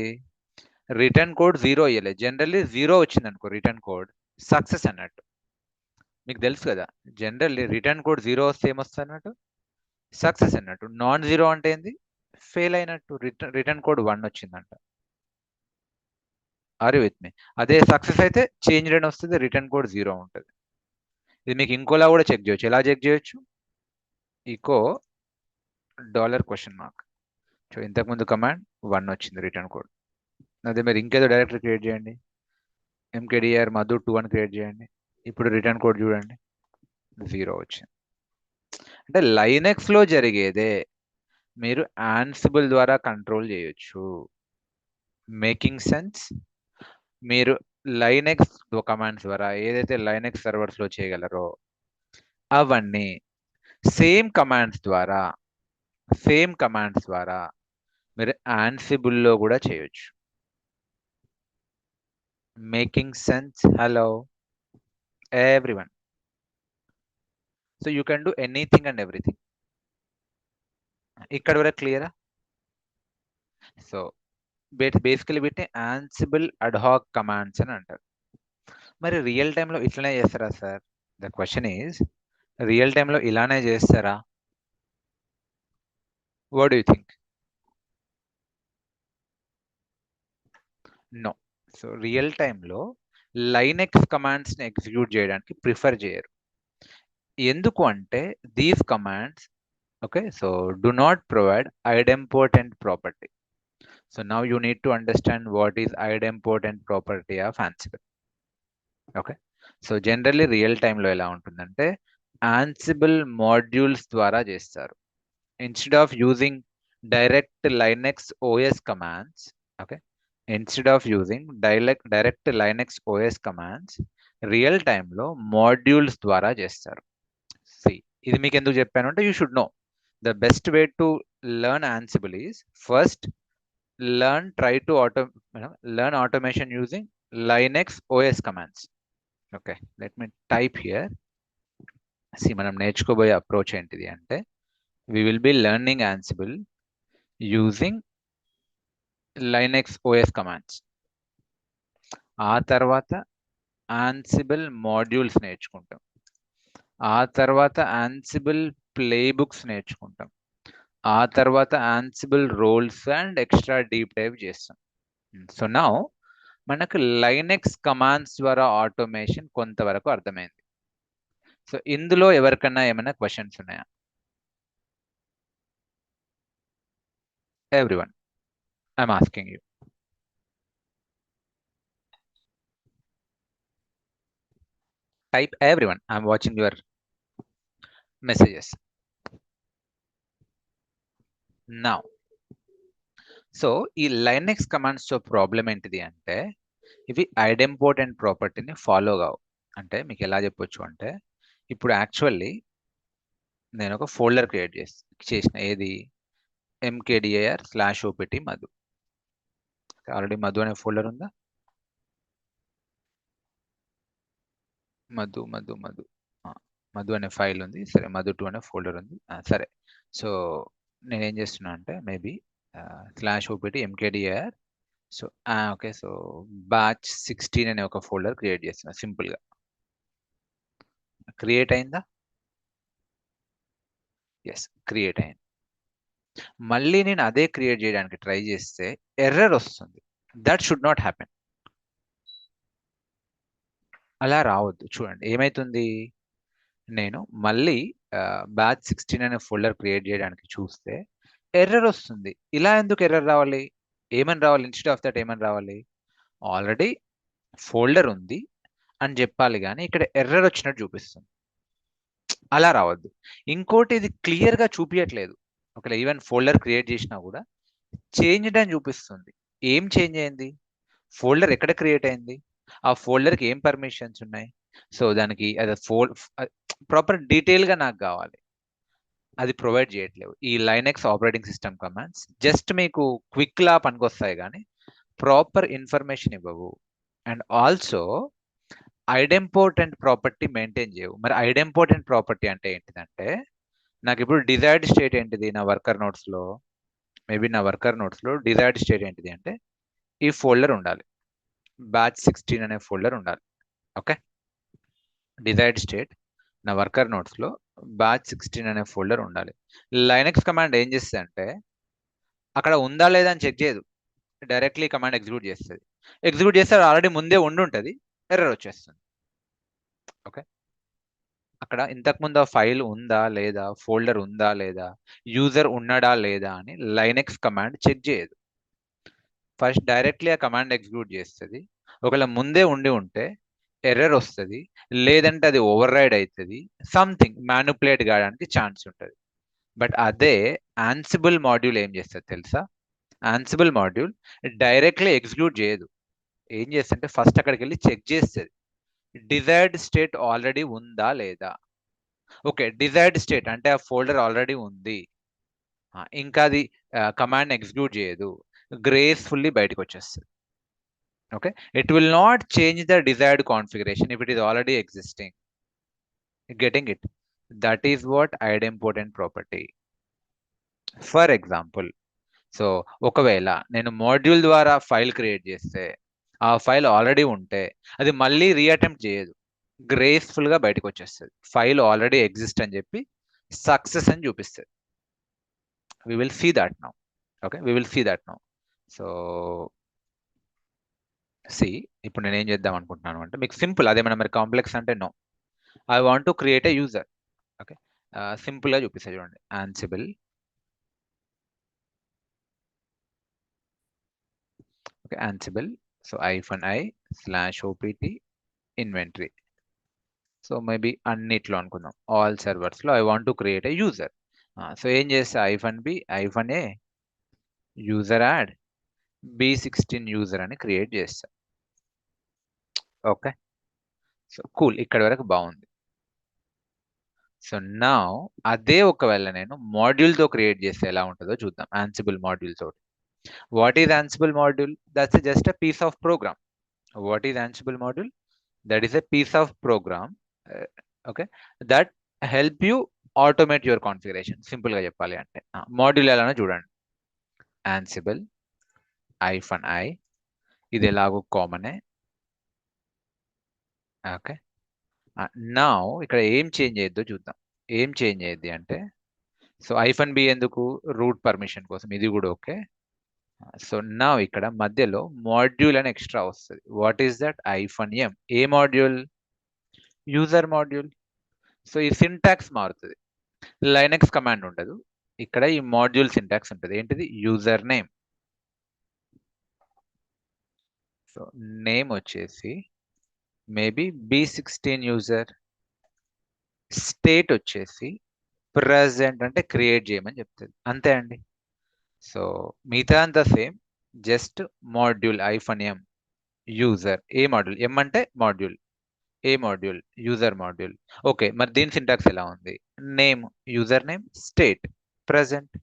A: రిటర్న్ కోడ్ 0 ఇవ్వలేదు. జనరల్లీ 0 వచ్చింది అనుకో రిటర్న్ కోడ్, సక్సెస్ అన్నట్టు. మీకు తెలుసు కదా, జనరల్లీ రిటర్న్ కోడ్ 0 వస్తే ఏమొస్తుంది అన్నట్టు? సక్సెస్ అన్నట్టు. నాన్ జీరో అంటే ఏంది? ఫెయిల్ అయినట్టు. రిటర్న్ కోడ్ 1 వచ్చిందంట. Are you with me? అదే సక్సెస్ అయితే చేంజ్ అని వస్తుంది, రిటర్న్ కోడ్ 0 ఉంటుంది. ఇది మీకు ఇంకోలా కూడా చెక్ చేయొచ్చు. ఎలా చెక్ చేయొచ్చు? ఈకో $? సో ఇంతకుముందు కమాండ్ 1 వచ్చింది రిటర్న్ కోడ్. అదే మీరు ఇంకేదో డైరెక్టరీ క్రియేట్ చేయండి, mkdir మధు 2 అని క్రియేట్ చేయండి. ఇప్పుడు రిటర్న్ కోడ్ చూడండి, 0 వచ్చింది. అంటే లైనెక్స్లో జరిగేదే మీరు యాన్సిబుల్ ద్వారా కంట్రోల్ చేయొచ్చు. Making sense? మీరు లైనెక్స్ కమాండ్స్ ద్వారా ఏదైతే లైనెక్స్ సర్వర్స్లో చేయగలరో అవన్నీ సేమ్ కమాండ్స్ ద్వారా మీరు యాన్సిబుల్లో కూడా చేయొచ్చు. Making sense? Hello everyone. So you can do anything and everything. ఇక్కడ వరకు క్లియరా? సో బేసికలీ వీటిని యాన్సిబుల్ అడ్హాక్ కమాండ్స్ అని అంటారు. మరి రియల్ టైంలో ఇట్లనే చేస్తారా sir? The question is, real టైంలో ఇలానే చేస్తారా? What do you think? No. So real టైంలో లైనెక్స్ కమాండ్స్ని ఎగ్జిక్యూట్ చేయడానికి ప్రిఫర్ చేయరు. ఎందుకు అంటే these commands okay so do not provide idempotent property. So now you need to understand what is idempotent property of Ansible. Okay, so generally real time లో ఎలా ఉంటుందంటే Ansible modules ద్వారా చేస్తారు. Instead of using direct Linux OS commands, okay, instead of using direct Linux OS commands, real టైంలో modules ద్వారా చేస్తారు. See, ఇది మీకు ఎందుకు చెప్పాను అంటే you should know the best way to learn Ansible is first learn automation using Linux OS commands. Okay, let me type here. See, మనం నేర్చుకోబోయే approach ఏంటిది అంటే we will be learning Ansible using Linux OS commands. ఆ తర్వాత Ansible modules నేర్చుకుంటాం. ఆ తర్వాత Ansible ప్లేబుక్స్ నేర్చుకుంటాం. ఆ తర్వాత Ansible roles and extra deep dive చేస్తాం. సో నౌ మనకు లైనెక్స్ కమాండ్స్ ద్వారా ఆటోమేషన్ కొంతవరకు అర్థమైంది. సో ఇందులో ఎవరికన్నా ఏమైనా క్వశ్చన్స్ ఉన్నాయా? Everyone, I'm asking you. Type everyone. I'm watching your messages. Now so ఈ లైనెక్స్ కమాండ్స్ తో ప్రాబ్లం ఏంటిది అంటే ఇవి ఐడెంపోర్టెంట్ ప్రాపర్టీని ఫాలో కావు. అంటే మీకు ఎలా చెప్పొచ్చు అంటే ఇప్పుడు యాక్చువల్లీ నేను ఒక ఫోల్డర్ క్రియేట్ చేసిన ఏది mkdir/opt మధు. ఆల్రెడీ మధు అనే ఫోల్డర్ ఉందా? మధు మధు మధు మధు అనే ఫైల్ ఉంది. సరే, మధు2 అనే ఫోల్డర్ ఉంది. సరే, సో నేనేం చేస్తున్నా అంటే maybe /opt mkdir. So okay, so batch 16 అనే ఒక ఫోల్డర్ క్రియేట్ చేస్తున్నా సింపుల్గా. క్రియేట్ అయిందా? ఎస్, క్రియేట్ అయింది. మళ్ళీ నేను అదే క్రియేట్ చేయడానికి ట్రై చేస్తే ఎర్రర్ వస్తుంది. That should not happen. అలా రావద్దు. చూడండి ఏమైతుంది, నేను మళ్ళీ batch 16 అనే ఫోల్డర్ క్రియేట్ చేయడానికి చూస్తే ఎర్రర్ వస్తుంది. ఇలా ఎందుకు ఎర్రర్ రావాలి? ఏమని రావాలి? ఇన్స్టెడ్ ఆఫ్ దట్ ఏమని రావాలి? ఆల్రెడీ ఫోల్డర్ ఉంది అని చెప్పాలి, కానీ ఇక్కడ ఎర్రర్ వచ్చినట్టు చూపిస్తుంది. అలా రావద్దు. ఇంకోటి, ఇది క్లియర్గా చూపించట్లేదు. ఒకవేళ ఈవెన్ ఫోల్డర్ క్రియేట్ చేసినా కూడా చేంజ్డ్ అని చూపిస్తుంది. ఏం చేంజ్ అయింది? ఫోల్డర్ ఎక్కడ క్రియేట్ అయింది? ఆ ఫోల్డర్కి ఏం పర్మిషన్స్ ఉన్నాయి? సో దానికి అది ప్రాపర్ డీటెయిల్గా నాకు కావాలి. అది ప్రొవైడ్ చేయట్లేవు ఈ Linux operating system commands. Just మీకు క్విక్ లా పనికొస్తాయి కానీ ప్రాపర్ ఇన్ఫర్మేషన్ ఇవ్వవు. అండ్ ఆల్సో ఐడెంపోర్టెంట్ ప్రాపర్టీ మెయింటైన్ చేయవు. మరి ఐడెంపోర్టెంట్ ప్రాపర్టీ అంటే ఏంటిదంటే నాకు ఇప్పుడు డిజైర్డ్ స్టేట్ ఏంటిది నా వర్కర్ నోట్స్లో? మేబీ నా వర్కర్ నోట్స్లో డిజైర్డ్ స్టేట్ ఏంటిది అంటే ఈ ఫోల్డర్ ఉండాలి, batch 16 అనే ఫోల్డర్ ఉండాలి. ఓకే, డిజైర్డ్ స్టేట్ నా వర్కర్ నోట్స్లో batch 16 అనే ఫోల్డర్ ఉండాలి. లైనెక్స్ కమాండ్ ఏం చేస్తుంది అంటే అక్కడ ఉందా లేదా అని చెక్ చేయదు, డైరెక్ట్లీ కమాండ్ ఎగ్జిక్యూట్ చేస్తుంది. ఎగ్జిక్యూట్ చేస్తే ఆల్రెడీ ముందే ఉండి ఉంటుంది, ఎర్రర్ వచ్చేస్తుంది. ఓకే, అక్కడ ఇంతకుముందు ఆ ఫైల్ ఉందా లేదా, ఫోల్డర్ ఉందా లేదా, యూజర్ ఉన్నాడా లేదా అని లైనెక్స్ కమాండ్ చెక్ చేయదు. ఫస్ట్ డైరెక్ట్లీ ఆ కమాండ్ ఎగ్జిక్యూట్ చేస్తుంది. ఒకవేళ ముందే ఉండి ఉంటే ఎర్రర్ వస్తుంది, లేదంటే అది ఓవర్ రైడ్ అవుతుంది, సంథింగ్ మ్యానుపులేట్ కావడానికి ఛాన్స్ ఉంటుంది. బట్ అదే ఆన్సిబుల్ మాడ్యూల్ ఏం చేస్తుంది తెలుసా? ఆన్సిబుల్ మాడ్యూల్ డైరెక్ట్లీ ఎగ్జిక్యూట్ చేయదు. ఏం చేస్తుంటే ఫస్ట్ అక్కడికి వెళ్ళి చెక్ చేస్తుంది, డిజైర్డ్ స్టేట్ ఆల్రెడీ ఉందా లేదా. ఓకే, డిజైర్డ్ స్టేట్ అంటే ఆ ఫోల్డర్ ఆల్రెడీ ఉంది, ఇంకా అది కమాండ్ ఎగ్జిక్యూట్ చేయదు, గ్రేస్ఫుల్లీ బయటకు వచ్చేస్తుంది. Okay, it will not change the desired configuration if it is already existing. Getting it? That is what idempotent property. For example, so ఒకవేళ నేను మాడ్యూల్ ద్వారా ఫైల్ క్రియేట్ చేస్తే ఆ ఫైల్ ఆల్రెడీ ఉంటే అది మళ్ళీ రీఅటెంప్ట్ చేయదు, గ్రేస్ఫుల్గా బయటకు వచ్చేస్తుంది. ఫైల్ ఆల్రెడీ ఎగ్జిస్ట్ అని చెప్పి సక్సెస్ అని చూపిస్తుంది. we will see that now. Okay, we will see that now. So ఇప్పుడు నేను ఏం చేద్దాం అనుకుంటున్నాను అంటే మీకు సింపుల్, అదేమన్నా మరి కాంప్లెక్స్ అంటే no. I want to create a user. Okay, సింపుల్గా చూపిస్తా చూడండి. Ansible, okay, Ansible, so -i/opt inventory. So maybe అన్నిట్లో అనుకుందాం, ఆల్ సర్వర్స్లో I want to create a user. So ఏం చేస్తా, -b user add b16 user అని క్రియేట్ చేస్తా. ఓకే, సో కూల్, ఇక్కడ వరకు బాగుంది. సో నా అదే ఒకవేళ నేను మాడ్యూల్తో క్రియేట్ చేస్తే ఎలా ఉంటుందో చూద్దాం. Ansible మాడ్యూల్ తోటి. What is Ansible module? That's just a piece of program. What is Ansible module? That is a piece of program, okay, that help you automate your configuration. సింపుల్గా చెప్పాలి అంటే మాడ్యూల్ ఎలానో చూడండి. Ansible -i, ఇది ఎలాగో కామనే. Okay, నా ఇక్కడ ఏం చేంజ్ అయ్యిద్దో చూద్దాం. ఏం చేంజ్ అయ్యిద్ది అంటే, సో -b ఎందుకు? రూట్ పర్మిషన్ కోసం, ఇది కూడా ఓకే. సో నా ఇక్కడ మధ్యలో మాడ్యూల్ అని ఎక్స్ట్రా వస్తుంది. What is that? -m. ఏ మాడ్యూల్? User module. సో ఈ సింటాక్స్ మారుతుంది, లైనెక్స్ కమాండ్ ఉండదు, ఇక్కడ ఈ మాడ్యూల్ సింటాక్స్ ఉంటుంది. ఏంటిది? User name. సో నేమ్ వచ్చేసి మేబీ b16 యూజర్, స్టేట్ వచ్చేసి ప్రెజెంట్ అంటే క్రియేట్ చేయమని చెప్తుంది, అంతే అండి. సో మిగతా అంతా same, just module -m user, ఏ మాడ్యూల్, ఎం అంటే మాడ్యూల్, ఏ మాడ్యూల్ యూజర్ మాడ్యూల్. ఓకే, మరి దీని సింటాక్స్ ఎలా ఉంది? Name user name, state present.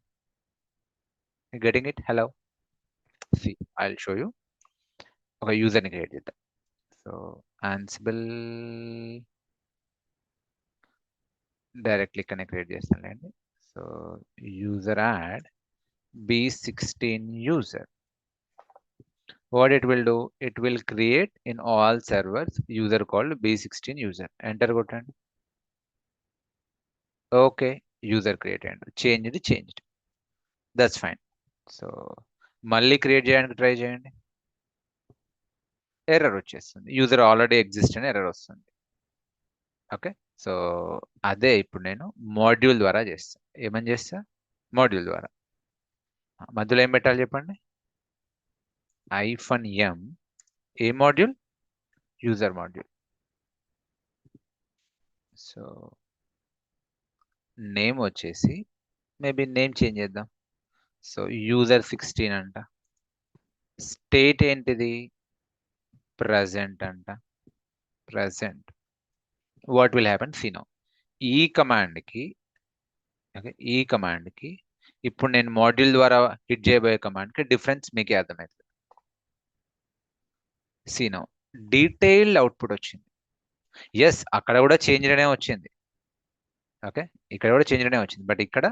A: Getting it? Hello, see I will show you. ఒక యూజర్ని క్రియేట్ చేద్దాం. సో ఆన్సిబుల్ డైరెక్ట్లీ ఇక్కడ క్రియేట్ చేస్తానులేండి. So user add B16 user. What it will do? It will create in all servers user called B16 user. Enter కొట్టండి. Okay, user created. Change ఇది changed. That's fine. So మళ్ళీ create చేయడానికి try చేయండి. Error వచ్చేస్తుంది, user already exist అని error వస్తుంది. Okay, so అదే ఇప్పుడు నేను మాడ్యూల్ ద్వారా చేస్తాను. ఏమని చేస్తా? మాడ్యూల్ ద్వారా. మధ్యలో ఏం పెట్టాలి చెప్పండి? -m, ఏ module? User module. So name వచ్చేసి మేబీ నేమ్ చేంజ్ చేద్దాం. సో యూజర్ 16 అంట. స్టేట్ ఏంటిది? ప్రజెంట్ అంట. Present. What will happen? See now, ఈ కమాండ్కి, ఓకే, ఈ కమాండ్కి ఇప్పుడు నేను మాడ్యూల్ ద్వారా హిట్ చేయబోయే కమాండ్కి డిఫరెన్స్ మీకే అర్థమవుతుంది. సీ నౌ, డీటెయిల్డ్ అవుట్పుట్ వచ్చింది. ఎస్, అక్కడ కూడా చేంజ్ అనే వచ్చింది. ఓకే, ఇక్కడ కూడా చేంజ్ అనే వచ్చింది, బట్ ఇక్కడ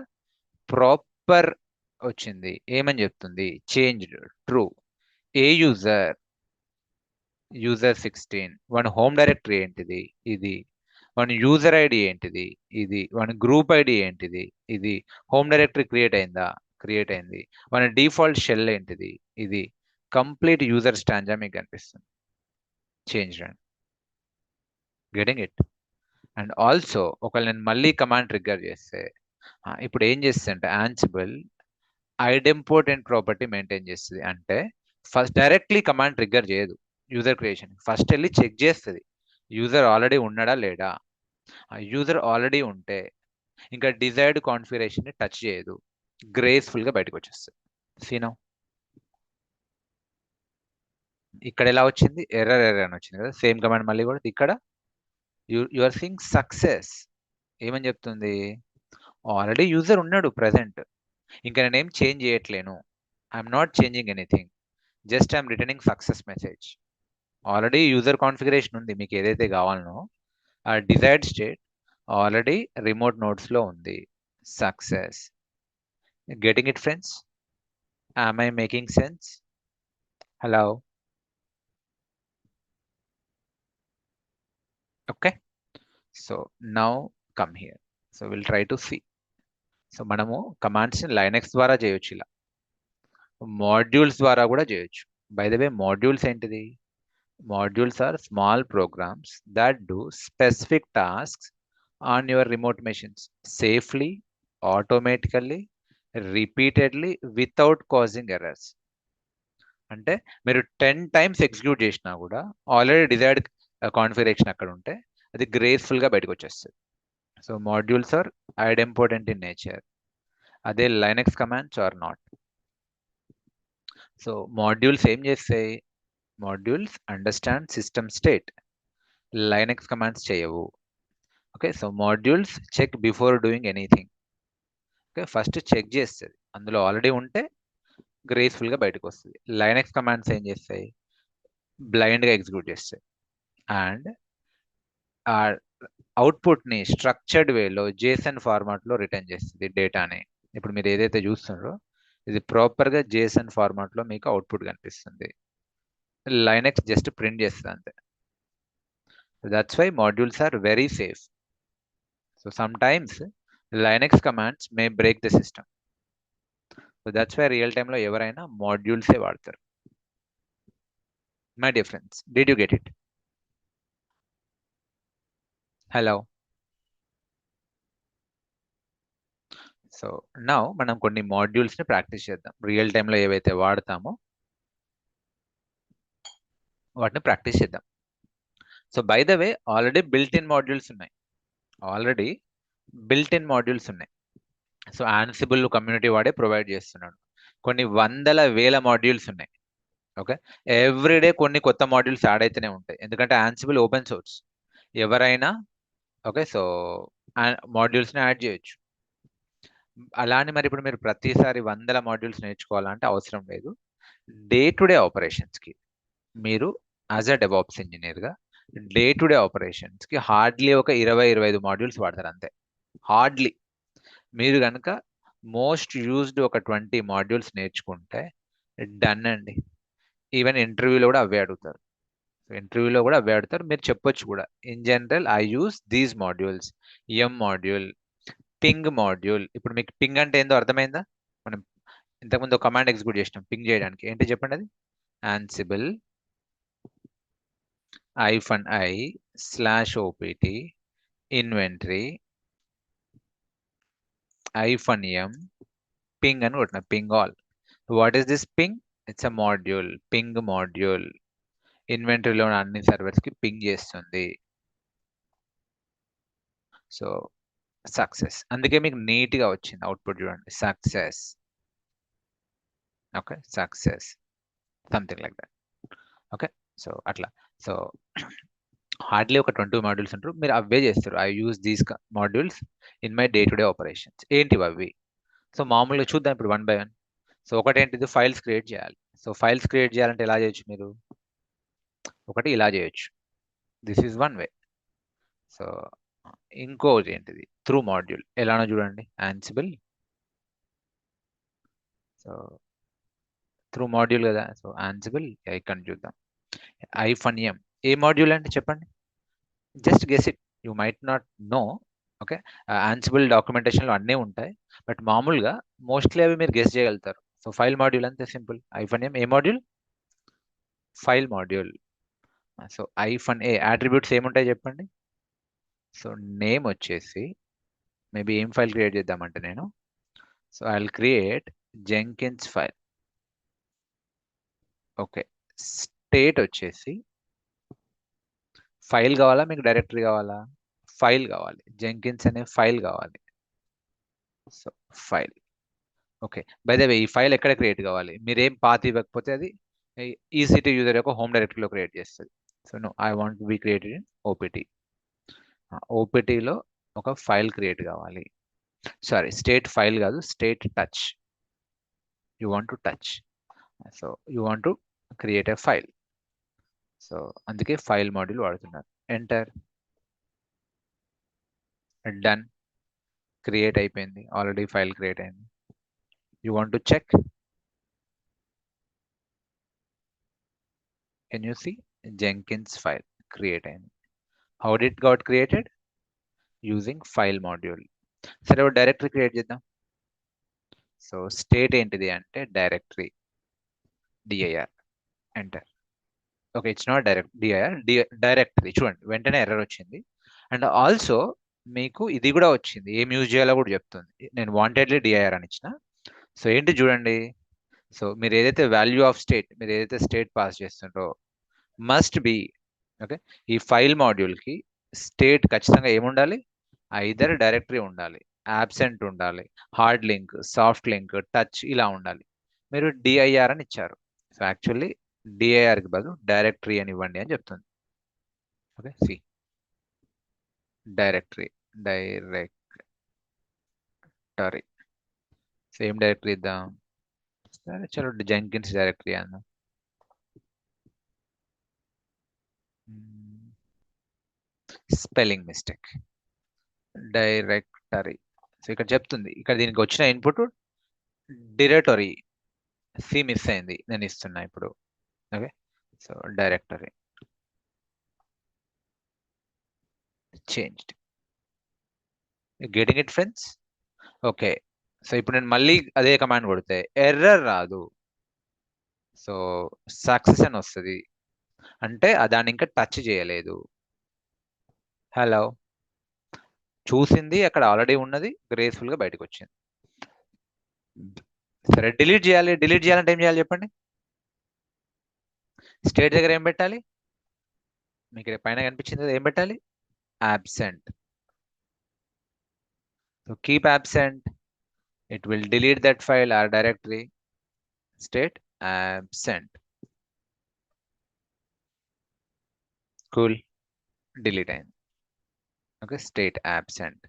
A: ప్రాపర్ వచ్చింది. ఏమని చెప్తుంది? Change true. ఏ యూజర్? యూజర్ 16. వన్ హోమ్ డైరెక్టరీ ఏంటిది? ఇది. వన్ యూజర్ ఐడి ఏంటిది? ఇది. వన్ గ్రూప్ ఐడి ఏంటిది? ఇది. హోమ్ డైరెక్టరీ క్రియేట్ అయిందా? క్రియేట్ అయింది. వన్ డిఫాల్ట్ షెల్ ఏంటిది? ఇది. కంప్లీట్ యూజర్ స్టాంజా మీకు కనిపిస్తుంది. చేంజ్ రండి. Getting it? అండ్ ఆల్సో ఒకవేళ నేను మళ్ళీ కమాండ్ ట్రిగ్గర్ చేస్తే, ఇప్పుడు ఏం చేస్తుంది అంటే ఆన్సిబుల్ ఐడెంపోర్టెంట్ ప్రాపర్టీ మెయింటైన్ చేస్తుంది. అంటే ఫస్ట్ డైరెక్ట్లీ కమాండ్ ట్రిగ్గర్ చేయదు యూజర్ క్రియేషన్. ఫస్ట్ వెళ్ళి చెక్ చేస్తుంది యూజర్ ఆల్రెడీ ఉన్నాడా లేడా. యూజర్ ఆల్రెడీ ఉంటే ఇంకా డిజైర్డ్ కాన్ఫిగరేషన్ ని టచ్ చేయదు, గ్రేస్ఫుల్ గా బయటకు వచ్చేస్తుంది. సీనో ఇక్కడ ఎలా వచ్చింది? ఎర్రర్ అని వచ్చింది కదా. సేమ్ కమాండ్ మళ్ళీ కూడా ఇక్కడ యు ఆర్ సీయింగ్ సక్సెస్. ఏమని చెప్తుంది? ఆల్రెడీ యూజర్ ఉన్నాడు ప్రెసెంట్, ఇంకా నేనేం చేంజ్ చేయట్లేను. I'm not changing anything, just I'm returning success message. Already user configuration ఉంది, మీకు ఏదైతే కావాలనో ఆ desired state already remote nodes లో ఉంది. Success. Getting it friends? am I making sense? Hello? Okay, so now come here. So we'll try to see. So మనము commands ని Linux ద్వారా చేయొచ్చు, ఇలా మాడ్యూల్స్ ద్వారా కూడా చేయొచ్చు. బై ద వే, మాడ్యూల్స్ ఏంటిది? Modules are small programs that do specific tasks on your remote machines safely, automatically, repeatedly, without causing errors. అంటే మీరు 10 టైమ్స్ ఎగ్జిక్యూట్ చేసినా కూడా ఆల్రెడీ డిజైర్డ్ కాన్ఫిగరేషన్ అక్కడ ఉంటే అది గ్రేస్ఫుల్ గా బయటకు వచ్చేస్తుంది. So modules are idempotent in nature. అదే Linux commands are not. So modules ఏం చేస్తాయి? Modules understand system state. Linux commands చేయవు. Okay, so modules check before doing anything. Okay, first check చేస్తుంది, అందులో ఆల్రెడీ ఉంటే గ్రేస్ఫుల్ గా బయటకు వస్తుంది. లైనక్స్ కమాండ్స్ ఏం చేస్తాయి? బ్లైండ్ గా ఎగ్జిక్యూట్ చేస్తాయి అండ్ ఆ అవుట్పుట్ ని స్ట్రక్చర్డ్ వేలో జేసన్ ఫార్మాట్ లో రిటర్న్ చేస్తుంది డేటాని. ఇప్పుడు మీరు ఏదైతే చూస్తున్నారో ఇది ప్రాపర్ గా జేసన్ ఫార్మాట్ లో మీకు అవుట్పుట్ కనిపిస్తుంది. లైనక్స్ జస్ట్ ప్రింట్ చేస్తుంది అంతే. That's why modules are very safe. So sometimes Linux commands may break the system. So that's why real time లో ఎవరైనా మాడ్యూల్సే వాడతారు. My dear friends, did you get it? Hello. So now మనం కొన్ని modules ని practice చేద్దాం. Real టైంలో ఏవైతే వాడతామో వాటిని ప్రాక్టీస్ చేద్దాం. So by the way, already built in modules ఉన్నాయి. ఆల్రెడీ బిల్ట్ ఇన్ మాడ్యూల్స్ ఉన్నాయి. సో యాన్సిబుల్ కమ్యూనిటీ వాడే ప్రొవైడ్ చేస్తున్నాడు. కొన్ని వందల వేల మాడ్యూల్స్ ఉన్నాయి. ఓకే, ఎవ్రీడే కొన్ని కొత్త మాడ్యూల్స్ యాడ్ అయితేనే ఉంటాయి, ఎందుకంటే యాన్సిబుల్ ఓపెన్ సోర్స్, ఎవరైనా ఓకే సో మాడ్యూల్స్ని యాడ్ చేయొచ్చు. అలానే మరి ఇప్పుడు మీరు ప్రతిసారి వందల మాడ్యూల్స్ నేర్చుకోవాలంటే అవసరం లేదు. డే టు డే ఆపరేషన్స్కి మీరు యాజ్ అ డెవాప్స్ ఇంజనీర్గా డే టు డే ఆపరేషన్స్కి హార్డ్లీ ఒక 20-25 మాడ్యూల్స్ వాడతారు అంతే, హార్డ్లీ. మీరు కనుక మోస్ట్ యూజ్డ్ ఒక 20 మాడ్యూల్స్ నేర్చుకుంటే డన్ అండి. ఈవెన్ ఇంటర్వ్యూలో కూడా అవే అడుగుతారు. మీరు చెప్పొచ్చు కూడా, in general I use these modules, M module, ping module. ఇప్పుడు మీకు పింగ్ అంటే ఏందో అర్థమైందా? మనం ఇంతకుముందు కమాండ్ ఎగ్జిక్యూట్ చేసినాం పింగ్ చేయడానికి. ఏంటి చెప్పండి అది? Ansible -i/opt inventory -m ping అని కొట్టిన, ping all. What is this ping? It's a module, ping module. ఇన్వెంటరీలో ఉన్న అన్ని సర్వర్స్కి పింగ్ చేస్తుంది. సో సక్సెస్, అందుకే మీకు నీట్గా వచ్చింది అవుట్పుట్ చూడండి, success. Okay, success, something like that. Okay, so అట్లా. సో హార్డ్లీ ఒక 20 మాడ్యూల్స్ ఉంటారు, మీరు అవే చేస్తారు. I use these modules in my day to day operations. ఏంటివి అవి? సో మామూలుగా చూద్దాం ఇప్పుడు 1 by 1. సో ఒకటేంటిది, ఫైల్స్ క్రియేట్ చేయాలి. సో ఫైల్స్ క్రియేట్ చేయాలంటే ఎలా చేయొచ్చు మీరు? ఒకటి ఇలా చేయొచ్చు, this is one way. So ఇంకోటి ఏంటిది, త్రూ మాడ్యూల్. ఎలానో చూడండి, యాన్సిబుల్. సో త్రూ మాడ్యూల్ కదా, సో యాన్సిబుల్. ఇక్కడ చూద్దాం, -m. ఏ మాడ్యూల్ అంటే చెప్పండి, just guess it, you might not know. Okay, Ansible డాక్యుమెంటేషన్లో అన్నీ ఉంటాయి, బట్ మామూలుగా మోస్ట్లీ అవి మీరు గెస్ చేయగలుగుతారు. సో ఫైల్ మాడ్యూల్ అంతే సింపుల్. -m ఏ module? File module. So -a attributes ఏముంటాయి చెప్పండి? సో నేమ్ వచ్చేసి మేబీ ఏం ఫైల్ క్రియేట్ చేద్దామంటే నేను, so I will create Jenkins file. Okay, state వచ్చేసి ఫైల్ కావాలా మీకు డైరెక్టరీ కావాలా? ఫైల్ కావాలి, జెంకిన్స్ అనే ఫైల్ కావాలి. So file. Okay, by the వే ఈ ఫైల్ ఎక్కడ క్రియేట్ కావాలి? మీరేం పాత్ ఇవ్వకపోతే అది EC2 యూజర్ యొక్క హోమ్ డైరెక్టరీలో క్రియేట్ చేస్తుంది. So no, I want be created in OPT. OPTలో ఒక ఫైల్ క్రియేట్ కావాలి. సారీ, స్టేట్ ఫైల్ కాదు, state touch. You want to touch, so you want to create a file. So అందుకే file module వాడుతున్నారు. Enter, done, create అయిపోయింది, already file create అయింది. You want to check, can you see Jenkins file create అయింది. How did got created? Using file module. సరే ఒక directory create చేద్దాం. So state ఏంటిది అంటే directory, dir. Enter. Okay, it's not dir, directory. చూడండి వెంటనే error వచ్చింది. అండ్ ఆల్సో మీకు ఇది కూడా వచ్చింది, ఏం యూజ్ చేయాలో కూడా చెప్తుంది. నేను వాంటెడ్లీ dir అని ఇచ్చిన. సో ఏంటి చూడండి, సో మీరు ఏదైతే వాల్యూ ఆఫ్ స్టేట్, మీరు ఏదైతే స్టేట్ పాస్ చేస్తుంటారో మస్ట్ బి, ఓకే, ఈ ఫైల్ మాడ్యూల్కి స్టేట్ ఖచ్చితంగా ఏముండాలి? ఐదర్ డైరెక్టరీ ఉండాలి, యాబ్సెంట్ ఉండాలి, hard link, soft link, touch ఇలా ఉండాలి. మీరు dir అని ఇచ్చారు. సో యాక్చువల్లీ dirకి బదులు డైరెక్టరీ అని ఇవ్వండి అని చెప్తుంది. Okay, see directory, directory. Same directory ఇద్దాం. సరే చలో జెంకిన్స్ డైరెక్టరీ అందాం. Spelling mistake, directory. సో ఇక్కడ చెప్తుంది, ఇక్కడ దీనికి వచ్చిన ఇన్పుట్ డైరెక్టరీ, సి మిస్ అయింది, నేను ఇస్తున్నా ఇప్పుడు. Okay, so directory changed. Getting it friends? Okay, so ఇప్పుడు నేను మళ్ళీ అదే కమాండ్ కొడితే ఎర్రర్ రాదు, సో సక్సెస్ అని వస్తుంది, అంటే దాన్ని ఇంకా టచ్ చేయలేదు. హలో, చూసింది అక్కడ ఆల్రెడీ ఉన్నది, గ్రేస్ఫుల్గా బయటకు వచ్చింది. సరే డిలీట్ చేయాలి, డిలీట్ చేయాలంటే ఏం చేయాలి చెప్పండి? స్టేట్ దగ్గర ఏం పెట్టాలి? మీకు పైన కనిపించింది ఏం పెట్టాలి? Absent. So keep absent. It will delete that file or directory. State absent. Cool. Delete అయింది. Okay, state absent.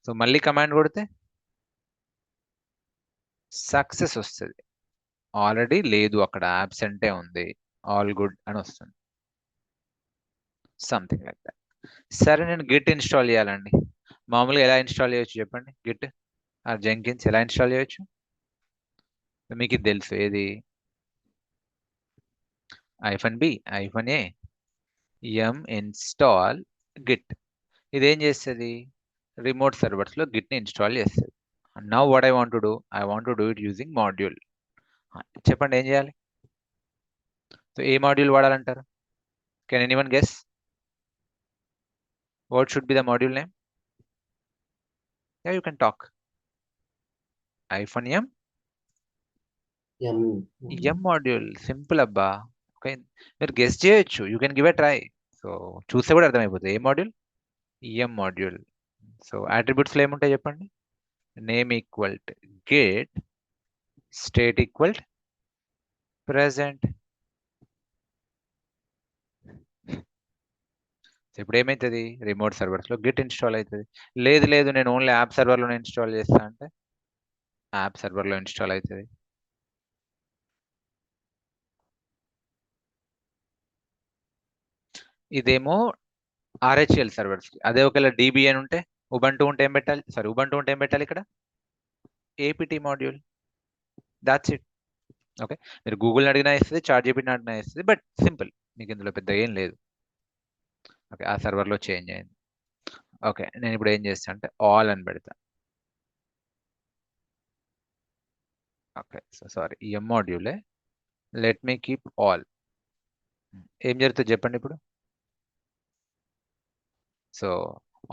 A: సో మళ్ళీ కమాండ్ కొడితే సక్సెస్ వస్తుంది. ఆల్రెడీ లేదు, అక్కడ absent ఉంది, ఆల్ గుడ్ అని వస్తుంది. Something like that. సరే, నేను గిట్ ఇన్స్టాల్ చేయాలండి. మామూలుగా ఎలా ఇన్స్టాల్ చేయొచ్చు చెప్పండి? గిట్ ఆర్ జెంకిన్స్ ఎలా ఇన్స్టాల్ చేయొచ్చు? మీకు ఇది తెలుసు, ఏది? -b -a yum install git. ఇదేం చేస్తుంది? రిమోట్ సర్వర్స్ లో గిట్ ని ఇన్స్టాల్ చేస్తుంది. Now what I want to do, I want to do it using module. చెప్పండి ఏం చేయాలి? సో ఏ మాడ్యూల్ వాడాలంటారు? Can anyone guess what should be the module name? Yeah, you can talk. -m M module. Simple అబ్బా. Okay, మీరు guess చేయొచ్చు, you can give a try. So చూస్తే కూడా అర్థమైపోతుంది ఏ మాడ్యూల్. M module. సో అట్రిబ్యూట్స్లో ఏముంటాయి చెప్పండి? Name equal to get, state equal present. ఇప్పుడు ఏమవుతుంది? రిమోట్ సర్వర్స్ లో గిట్ ఇన్స్టాల్ అవుతుంది. లేదు లేదు, నేను ఓన్లీ యాప్ సర్వర్లోనే ఇన్స్టాల్ చేస్తా అంటే యాప్ సర్వర్లో ఇన్స్టాల్ అవుతుంది. ఇదేమో ఆర్హెచ్ఎల్ సర్వర్స్. అదే ఒకవేళ డిబి అని ఉంటే, ఉబంటూ ఉంటే ఏం పెట్టాలి? సారీ, ఉబంటూ ఉంటే ఏం పెట్టాలి ఇక్కడ? APT module. That's it. Okay, మీరు గూగుల్ని అడిగినా ఇస్తుంది, చాట్ జీపీటీని అడిగినా ఇస్తుంది, బట్ సింపుల్. మీకు ఇందులో పెద్ద ఏం లేదు. ఓకే, ఆ సర్వర్లో చేంజ్ అయింది. ఓకే, నేను ఇప్పుడు ఏం చేస్తా అంటే ఆల్ అని పెడతా. ఓకే, సో సారీ, ఈ ఎం మాడ్యూలే. Let me keep all. ఏం జరుగుతుంది చెప్పండి ఇప్పుడు? సో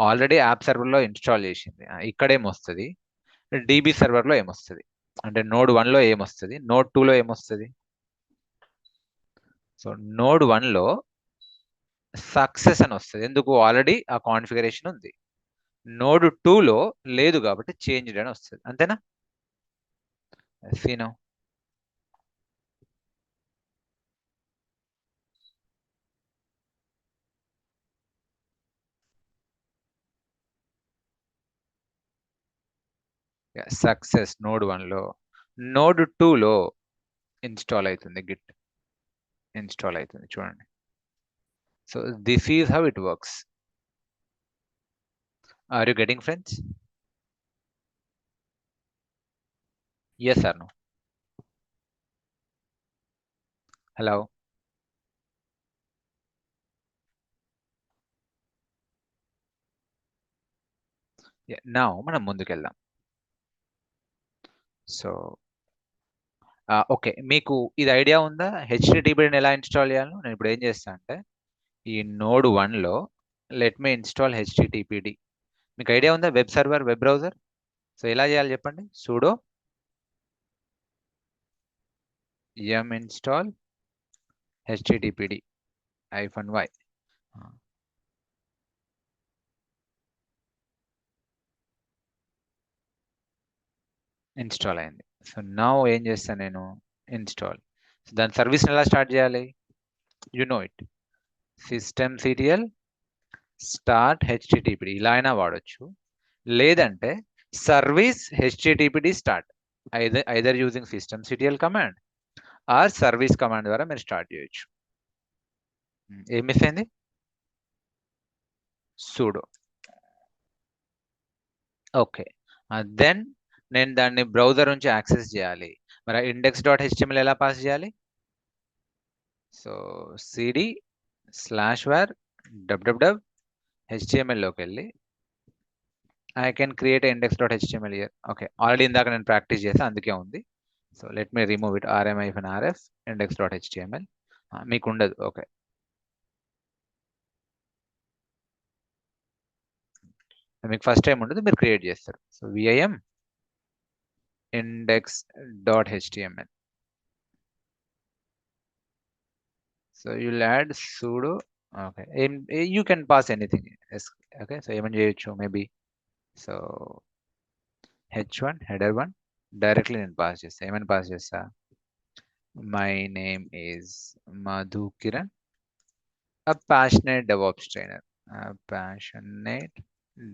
A: ఆల్రెడీ యాప్ సర్వర్లో ఇన్స్టాల్ చేసింది. ఇక్కడ ఏమొస్తుంది? డిబి సర్వర్లో ఏమొస్తుంది? అంటే నోడ్ 1లో ఏమొస్తుంది, నోడ్ 2లో ఏమొస్తుంది? సో నోడ్ 1లో సక్సెస్ అని వస్తుంది. ఎందుకు? ఆల్రెడీ ఆ కాన్ఫిగరేషన్ ఉంది. నోడ్ 2లో లేదు కాబట్టి చేంజ్డ్ అని వస్తుంది. అంతేనా? సీనో సక్సెస్ నోడ్ 1లో. నోడ్ 2లో ఇన్స్టాల్ అవుతుంది, గిట్ ఇన్స్టాల్ అవుతుంది. చూడండి. So this is how it works. Are you getting friends? Yes or no? Hello? నా మనం ముందుకెళ్దాం. సో ఓకే, మీకు ఇది ఐడియా ఉందా హెచ్టిటిపిని ఎలా ఇన్స్టాల్ చేయాలో? నేను ఇప్పుడు ఏం చేస్తా అంటే ఈ నోడ్ 1లో లెట్ మీ ఇన్స్టాల్ హెచ్టిటిపిడి. మీకు ఐడియా ఉందా? Web server, web browser. So ఎలా చేయాలి చెప్పండి? sudo yum install httpd -y. Install అయింది. సో నా ఏం చేస్తాను నేను? ఇన్స్టాల్. సో దాని సర్వీస్ని ఎలా స్టార్ట్ చేయాలి? You know it. systemctl start హెచ్టిటిపిడి ఇలా అయినా వాడచ్చు. లేదంటే service హెచ్టిటిపిడి start, either using systemctl command or service command ద్వారా మీరు స్టార్ట్ చేయొచ్చు. ఏం మిస్ అయింది? sudo. ఓకే, దెన్ నేను దాన్ని బ్రౌజర్ నుంచి యాక్సెస్ చేయాలి. మరి index.html ఎలా పాస్ చేయాలి? సో cd/var www HTML-లోకి వెళ్ళి I can create index.html year. Okay, already ఇందాక నేను ప్రాక్టీస్ చేసా, అందుకే ఉంది. So let me remove it. rm-rf index.html మీకు ఉండదు. ఓకే, మీకు ఫస్ట్ టైం ఉండదు, మీరు క్రియేట్ చేస్తారు. So vim index.html. So you'll add sudo. Okay, you can pass anything. Okay, so ఏమని చేయొచ్చు? Maybe so h1 header 1 directly నేను పాస్ చేస్తా. ఏమని పాస్ చేస్తా? My name is Madhu Kiran, a passionate DevOps trainer. A passionate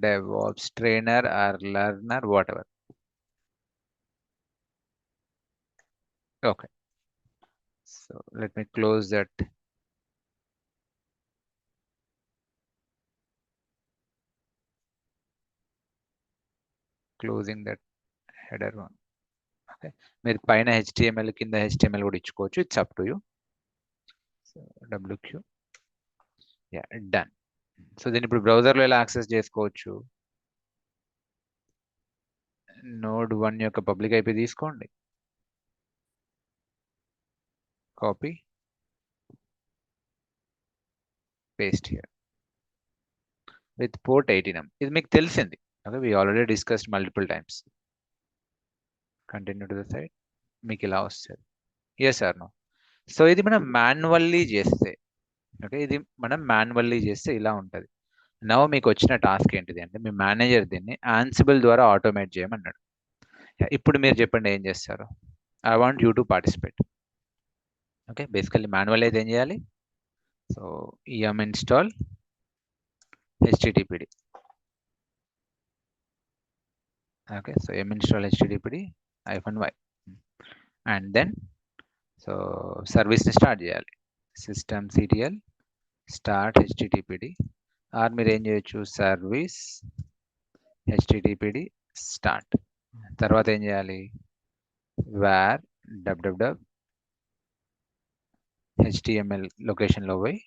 A: DevOps trainer or learner, whatever. Okay. So let me close that. Closing that header one. Okay. మీరు పైన HTML కింద HTML కూడా ఇచ్చుకోవచ్చు. It's up to you. So WQ. Yeah, done. So దీన్ని ఇప్పుడు బ్రౌజర్లో ఎలా access చేసుకోవచ్చు? నోడ్ 1 యొక్క పబ్లిక్ ఐపీ తీసుకోండి, copy, paste here with port 18M. ఇది మీకు తెలిసింది. Okay, we already discussed multiple times. Continue to the side, మీకు ఇలా వస్తుంది. Yes or no? సో ఇది మనం మాన్యువల్లీ చేస్తే, ఓకే, ఇది మనం మాన్యువల్లీ చేస్తే ఇలా ఉంటుంది. నవ్ మీకు వచ్చిన టాస్క్ ఏంటిది అంటే, మీ మేనేజర్ దీన్ని ఆన్సిబుల్ ద్వారా ఆటోమేట్ చేయమన్నాడు. ఇప్పుడు మీరు చెప్పండి ఏం చేస్తారు? I want you to participate. Okay, basically manual అయితే ఏం చేయాలి? So yum install httpd. Okay, so yum install httpd -y, and then so service ni start చేయాలి. systemctl start httpd, or మీరు ఏం చేయొచ్చు, service httpd start. తర్వాత ఏం చేయాలి? var www html లొకేషన్లో పోయి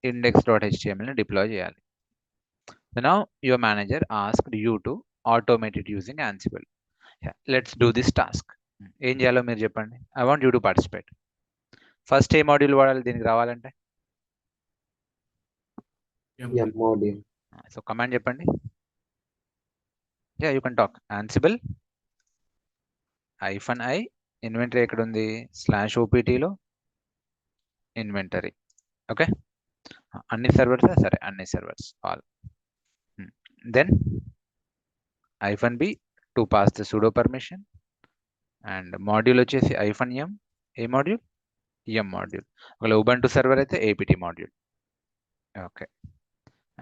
A: index.html ని డిప్లాయ్ చేయాలి. So now your manager asked you to automate it using Ansible. Yeah, let's do this task. ఏం చేయాలో మీరు చెప్పండి. I want you to participate. First ఏ మాడ్యూల్ వాడాలి దీనికి రావాలంటే?
E: yum module.
A: సో కమాండ్ చెప్పండి. Yeah, you can talk. Ansible -i inventory ఎక్కడ ఉంది? /opt-లో ఇన్వెంటరీ. ఓకే, అన్ని సర్వర్స్, సరే అన్ని servers all. Then -b to pass the sudo permission, and module వచ్చేసి -m. ఏ మాడ్యూల్? yum module. ఒకవేళ ఉబంటు సర్వర్ అయితే apt module. Okay,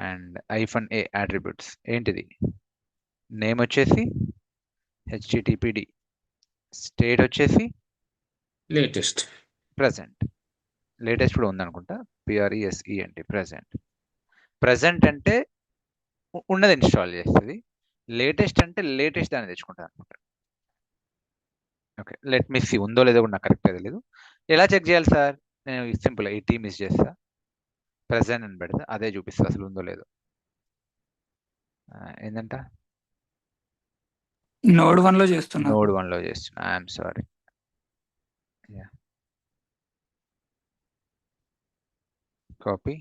A: and -a attributes ఏంటిది? నేమ్ వచ్చేసి httpd, స్టేట్ వచ్చేసి
E: Latest.
A: ప్రెసెంట్. లేటెస్ట్ కూడా ఉందనుకుంటా, present. ప్రెసెంట్. ప్రెసెంట్ అంటే ఉన్నది ఇన్స్టాల్ చేస్తుంది, లేటెస్ట్ అంటే లేటెస్ట్ దాన్ని తెచ్చుకుంటుంది అనమాట. ఓకే, లెట్ మీ సీ ఉందో లేదో కూడా నాకు కరెక్ట్గా తెలియదు. ఎలా చెక్ చేయాలి సార్? నేను సింపుల్ ఈ టీమ్ మిస్ చేస్తా, ప్రెసెంట్ అని పెడితే అదే చూపిస్తా అసలు ఉందో లేదో. ఏంటంట?
F: నోడ్ 1 లో చేస్తున్నా.
A: నోడ్ 1 లో చేస్తున్నా. I'm sorry. కాపీ,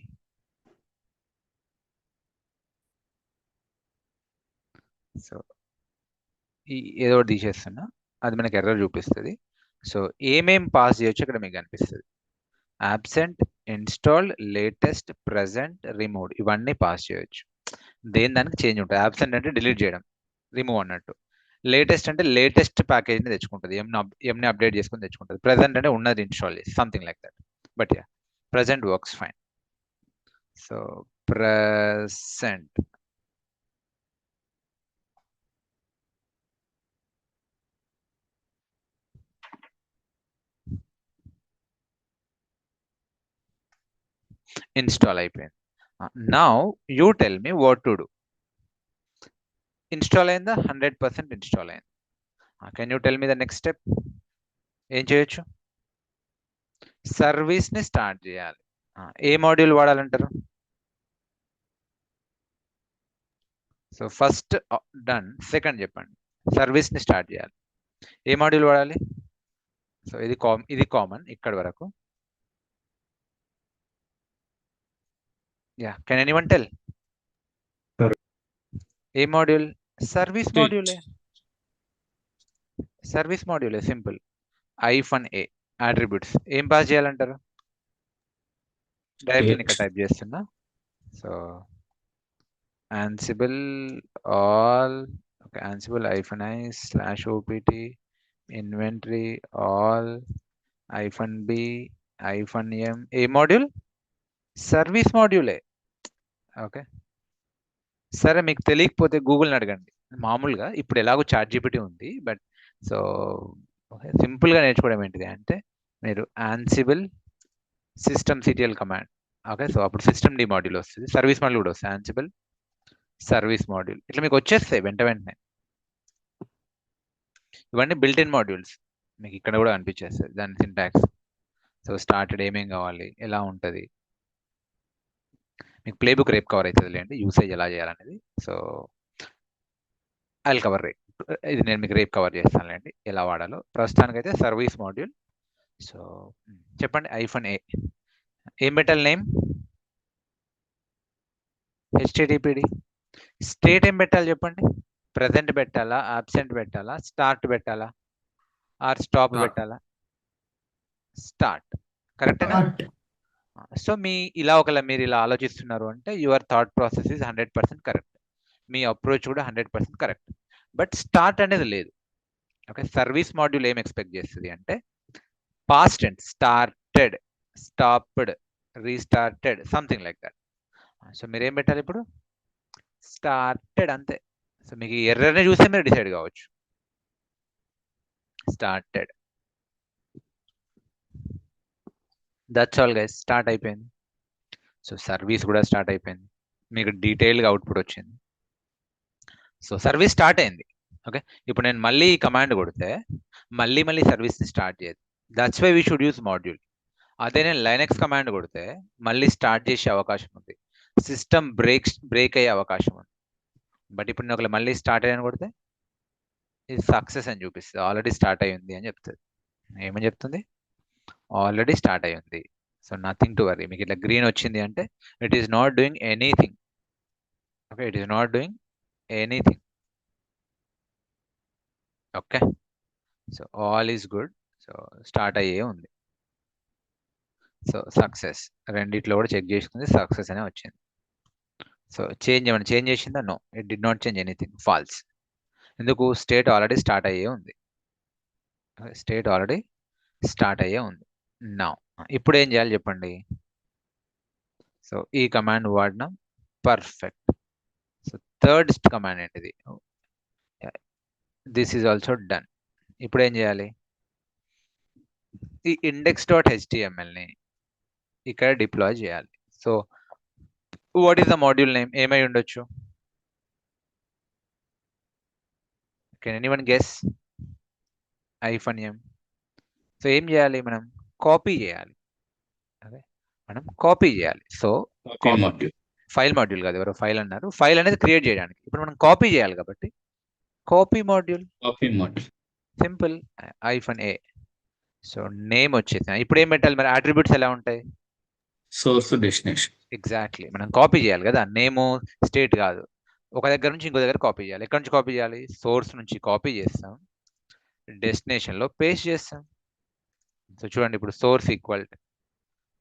A: సో ఏదో ఒకటి తీసేస్తున్నా, అది మనకి ఎర్రర్ చూపిస్తుంది. సో ఏమేం పాస్ చేయొచ్చు ఇక్కడ మీకు కనిపిస్తుంది. absent, installed, latest, present, removed, ఇవన్నీ పాస్ చేయొచ్చు. దేని దానికి చేంజ్ ఉంటుంది. absent అంటే డిలీట్ చేయడం, రిమూవ్ అన్నట్టు. లేటెస్ట్ అంటే లేటెస్ట్ ప్యాకేజ్ని తెచ్చుకుంటుంది, ఎంని అప్డేట్ చేసుకుని తెచ్చుకుంటుంది. ప్రెసెంట్ అంటే ఉన్నది ఇన్స్టాల్ చేసి, something like that. But yeah, present works fine. So present install అయిపోయింది. Now you tell me what to do. Install అయిందా? 100% ఇన్స్టాల్ అయింది. Can you tell me the next step? ఏం చేయొచ్చు? సర్వీస్ని స్టార్ట్ చేయాలి. ఏ మాడ్యూల్ వాడాలంటారు? సో ఫస్ట్ డన్, సెకండ్ చెప్పండి. సర్వీస్ని స్టార్ట్ చేయాలి. ఏ మాడ్యూల్ వాడాలి? సో ఇది కామన్ ఇక్కడ వరకు. Yeah, can anyone tell? ఏ మాడ్యూల్? సర్వీస్ మాడ్యూలే. సర్వీస్ మాడ్యూలే, సింపుల్. -a అట్రిబ్యూట్స్ ఏం పాస్ చేయాలంటారు? డైరెక్ట్లీ ఇక్కడ టైప్ చేస్తున్నా. So Ansible all, okay, Ansible -i/opt inventory all -b -m ఏ మాడ్యూల్? సర్వీస్ మాడ్యూలే. ఓకే, సరే మీకు తెలియకపోతే గూగుల్ని అడగండి. మామూలుగా ఇప్పుడు ఎలాగో చాట్ జీపీటీ ఉంది, బట్ సో సింపుల్గా నేర్చుకోవడం ఏంటిది అంటే మీరు ఆన్సిబుల్ system CTL command, okay, so అప్పుడు సిస్టమ్ డి మాడ్యూల్ వస్తుంది, సర్వీస్ మాడ్యూల్ కూడా వస్తుంది, ఆన్సిబుల్ సర్వీస్ మాడ్యూల్, ఇట్లా మీకు వచ్చేస్తాయి వెంటనే. ఇవన్నీ బిల్ట్ ఇన్ మాడ్యూల్స్, మీకు ఇక్కడ కూడా అనిపించేస్తుంది దాని సింటాక్స్. సో స్టార్టెడ్ ఏమేం కావాలి, ఎలా ఉంటుంది, మీకు ప్లే బుక్ రేపు కవర్ అవుతుంది లేండి, యూసేజ్ ఎలా చేయాలనేది. సో ఐ కవర్ రేపు, ఇది నేను మీకు రేపు కవర్ చేస్తానులేండి ఎలా వాడాలో. ప్రస్తుతానికైతే సర్వీస్ మాడ్యూల్. సో చెప్పండి, -a ఏం పెట్టాలి నేమ్? httpd. స్టేట్ ఏం పెట్టాలి చెప్పండి? ప్రెసెంట్ పెట్టాలా, అబ్సెంట్ పెట్టాలా, స్టార్ట్ పెట్టాలా, ఆర్ స్టాప్ పెట్టాలా? స్టార్ట్, కరెక్టేనా? సో మీరు ఇలా ఆలోచిస్తున్నారు అంటే your thought process is 100% correct, మీ అప్రోచ్ కూడా 100% కరెక్ట్. బట్ స్టార్ట్ అనేది లేదు. ఓకే, సర్వీస్ మాడ్యూల్ ఏం ఎక్స్పెక్ట్ చేస్తుంది అంటే past tense, started, stopped, restarted, something like that. So మీరు ఏం పెట్టాలి ఇప్పుడు? స్టార్టెడ్, అంతే. సో మీకు ఈ ఎర్రర్ని చూస్తే మీరు డిసైడ్ కావచ్చు. Started, that's all guys, start అయిపోయింది. సో సర్వీస్ కూడా స్టార్ట్ అయిపోయింది, మీకు డీటెయిల్గా అవుట్పుట్ వచ్చింది. సో సర్వీస్ స్టార్ట్ అయింది. ఓకే, ఇప్పుడు నేను మళ్ళీ ఈ కమాండ్ కొడితే మళ్ళీ సర్వీస్ని స్టార్ట్ చేయదు. That's why we should use module. అదే నేను లైనక్స్ కమాండ్ కొడితే మళ్ళీ స్టార్ట్ చేసే అవకాశం ఉంది, సిస్టమ్ బ్రేక్ అయ్యే అవకాశం ఉంది. బట్ ఇప్పుడు నేను ఒకవేళ మళ్ళీ స్టార్ట్ అయ్యని కొడితే ఇది సక్సెస్ అని చూపిస్తుంది, ఆల్రెడీ స్టార్ట్ అయ్యింది అని చెప్తుంది. ఏమని చెప్తుంది? ఆల్రెడీ స్టార్ట్ అయ్యింది. So nothing to worry. మీకు ఇట్లా గ్రీన్ వచ్చింది అంటే it is not doing anything. Okay, it is not doing anything. Okay, so all is good. So start అయ్యే ఉంది. సో సక్సెస్, రెండిట్లో కూడా చెక్ చేసుకుంది, సక్సెస్ అనే వచ్చింది. సో చేంజ్ చేసిందా? No, it did not change anything, false. ఎందుకు? State already start అయ్యే ఉంది. స్టేట్ ఆల్రెడీ స్టార్ట్ అయ్యే ఉంది. నా ఇప్పుడు ఏం చేయాలి చెప్పండి? సో ఈ కమాండ్ వాడినాం, పర్ఫెక్ట్. సో థర్డ్ కమాండ్ ఏంటిది? This is also done. ఇప్పుడు ఏం చేయాలి? ఈ index.htmlని ఇక్కడ డిప్లాయ్ చేయాలి. So what is the module name? ఏమై ఉండొచ్చు? Can anyone guess? -m. So ఏం చేయాలి? మనం కాపీ చేయాలి. అదే మనం కాపీ చేయాలి. సో ఫైల్ మాడ్యూల్ కాదు, ఎవరో ఫైల్ అన్నారు, ఫైల్ అనేది క్రియేట్ చేయడానికి. ఇప్పుడు మనం కాపీ చేయాలి కాబట్టి copy module, simple -a. So name వచ్చేసి ఇప్పుడు ఏం పెట్టాలి మరి? అట్రిబ్యూట్స్ ఎలా ఉంటాయి?
E: Source, destination.
A: ఎగ్జాక్ట్లీ, మనం కాపీ చేయాలి కదా, నేమ్ స్టేట్ కాదు, ఒక దగ్గర నుంచి ఇంకో దగ్గర కాపీ చేయాలి. ఎక్కడి నుంచి కాపీ చేయాలి? సోర్స్ నుంచి కాపీ చేస్తాం, డెస్టినేషన్లో పేస్ట్ చేస్తాం. సో చూడండి, ఇప్పుడు సోర్స్ ఈక్వల్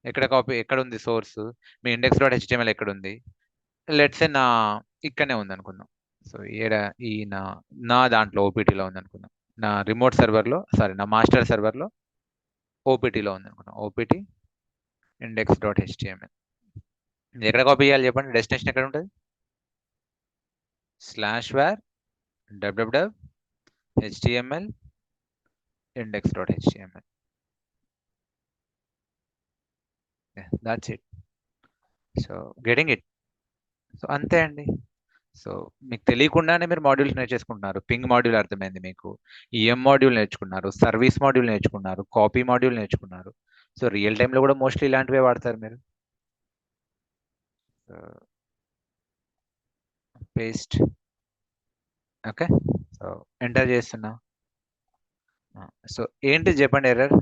A: ఎక్కడ ఉంది సోర్స్? మీ index.html ఎక్కడ ఉంది? లెట్స్ నా ఇక్కడనే ఉంది అనుకుందాం. సో ఈ నా దాంట్లో ఓపీటీలో ఉంది అనుకుందాం, నా రిమోట్ సర్వర్లో, నా మాస్టర్ సర్వర్లో ఓపీటీలో ఉంది అనుకుందాం. ఓపీటీ index.html ఎక్కడ కాపీ చేయాలి చెప్పండి? డెస్టినేషన్ ఎక్కడ ఉంటుంది? /var www html index.html. that's it. So getting it. So అంతే అండి. సో మీకు తెలియకుండానే మీరు మాడ్యూల్స్ నేర్చేసుకుంటున్నారు. పింగ్ మాడ్యూల్ అర్థమైంది మీకు, ఈఎం మాడ్యూల్ నేర్చుకున్నారు, సర్వీస్ మాడ్యూల్ నేర్చుకున్నారు, కాపీ మాడ్యూల్ నేర్చుకున్నారు. సో రియల్ టైంలో కూడా మోస్ట్లీ ఇలాంటివే వాడతారు మీరు. పేస్ట్. ఓకే, సో ఎంటర్ చేస్తున్నా. సో ఏంటి చెప్పండి error?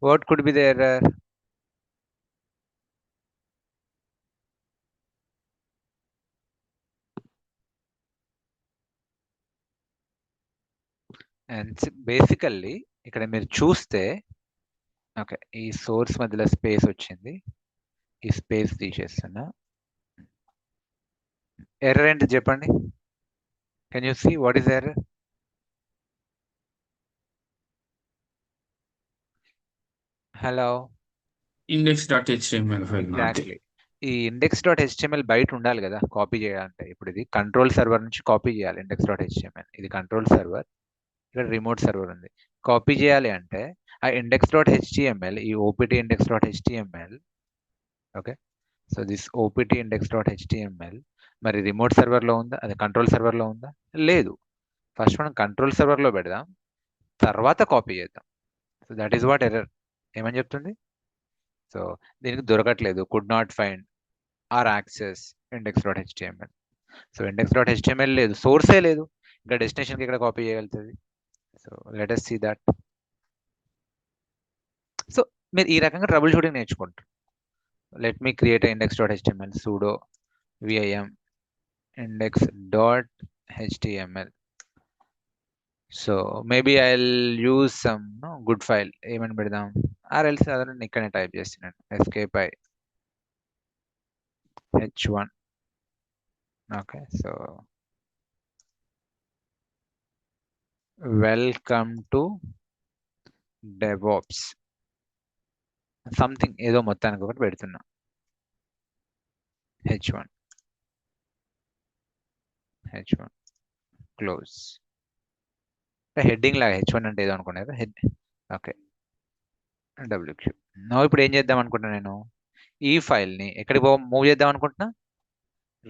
A: What could be the error? And basically ఇక్కడ మీరు చూస్తే, ఓకే, ఈ సోర్స్ మధ్యలో స్పేస్ వచ్చింది, ఈ స్పేస్ తీసేస్తున్నా. ఎర్రర్ ఏంటి చెప్పండి. Can you see what is error? Hello.
E: index.html file not there.
A: Exactly. ఈ index.html బయట ఉండాలి కదా కాపీ చేయాలంటే. ఇప్పుడు ఇది కంట్రోల్ సర్వర్ నుంచి కాపీ చేయాలి index.html. ఇది కంట్రోల్ సర్వర్, ఇక్కడ రిమోట్ సర్వర్ ఉంది. కాపీ చేయాలి అంటే ఆ index.html, ఈ opt index.html, okay. So this opt index.html మరి రిమోట్ సర్వర్లో ఉందా, అది కంట్రోల్ సర్వర్లో ఉందా? లేదు. ఫస్ట్ మనం కంట్రోల్ సర్వర్లో పెడదాం, తర్వాత కాపీ చేద్దాం. So that is what error. ఏమని చెప్తుంది? సో దీనికి దొరకట్లేదు, could not find or access index.html. So index.html లేదు, సోర్సే లేదు, ఇంకా డెస్టినేషన్కి ఇక్కడ కాపీ చేయగలుగుతుంది. So let us see that. So మీరు ఈ రకంగా ట్రబుల్ షూటింగ్ నేర్చుకుంటారు. Let me create index.html sudo vim index.html. So maybe I'll use some good file. ఏమని పెడదాం? else అదనండి ఇక్కడనే టైప్ చేస్తున్నాను, escape i h1. Okay. So welcome to DevOps something ఏదో మొత్తానికి ఒకటి పెడుతున్నా, h1 క్లోజ్. హెడ్డింగ్ లాగా h1 అంటే ఏదో అనుకున్నా కదా, హెడ్. Okay, wq. నా ఇప్పుడు ఏం చేద్దాం అనుకుంటున్నా నేను? ఈ ఫైల్ని ఎక్కడికి మూవ్ చేద్దాం అనుకుంటున్నా?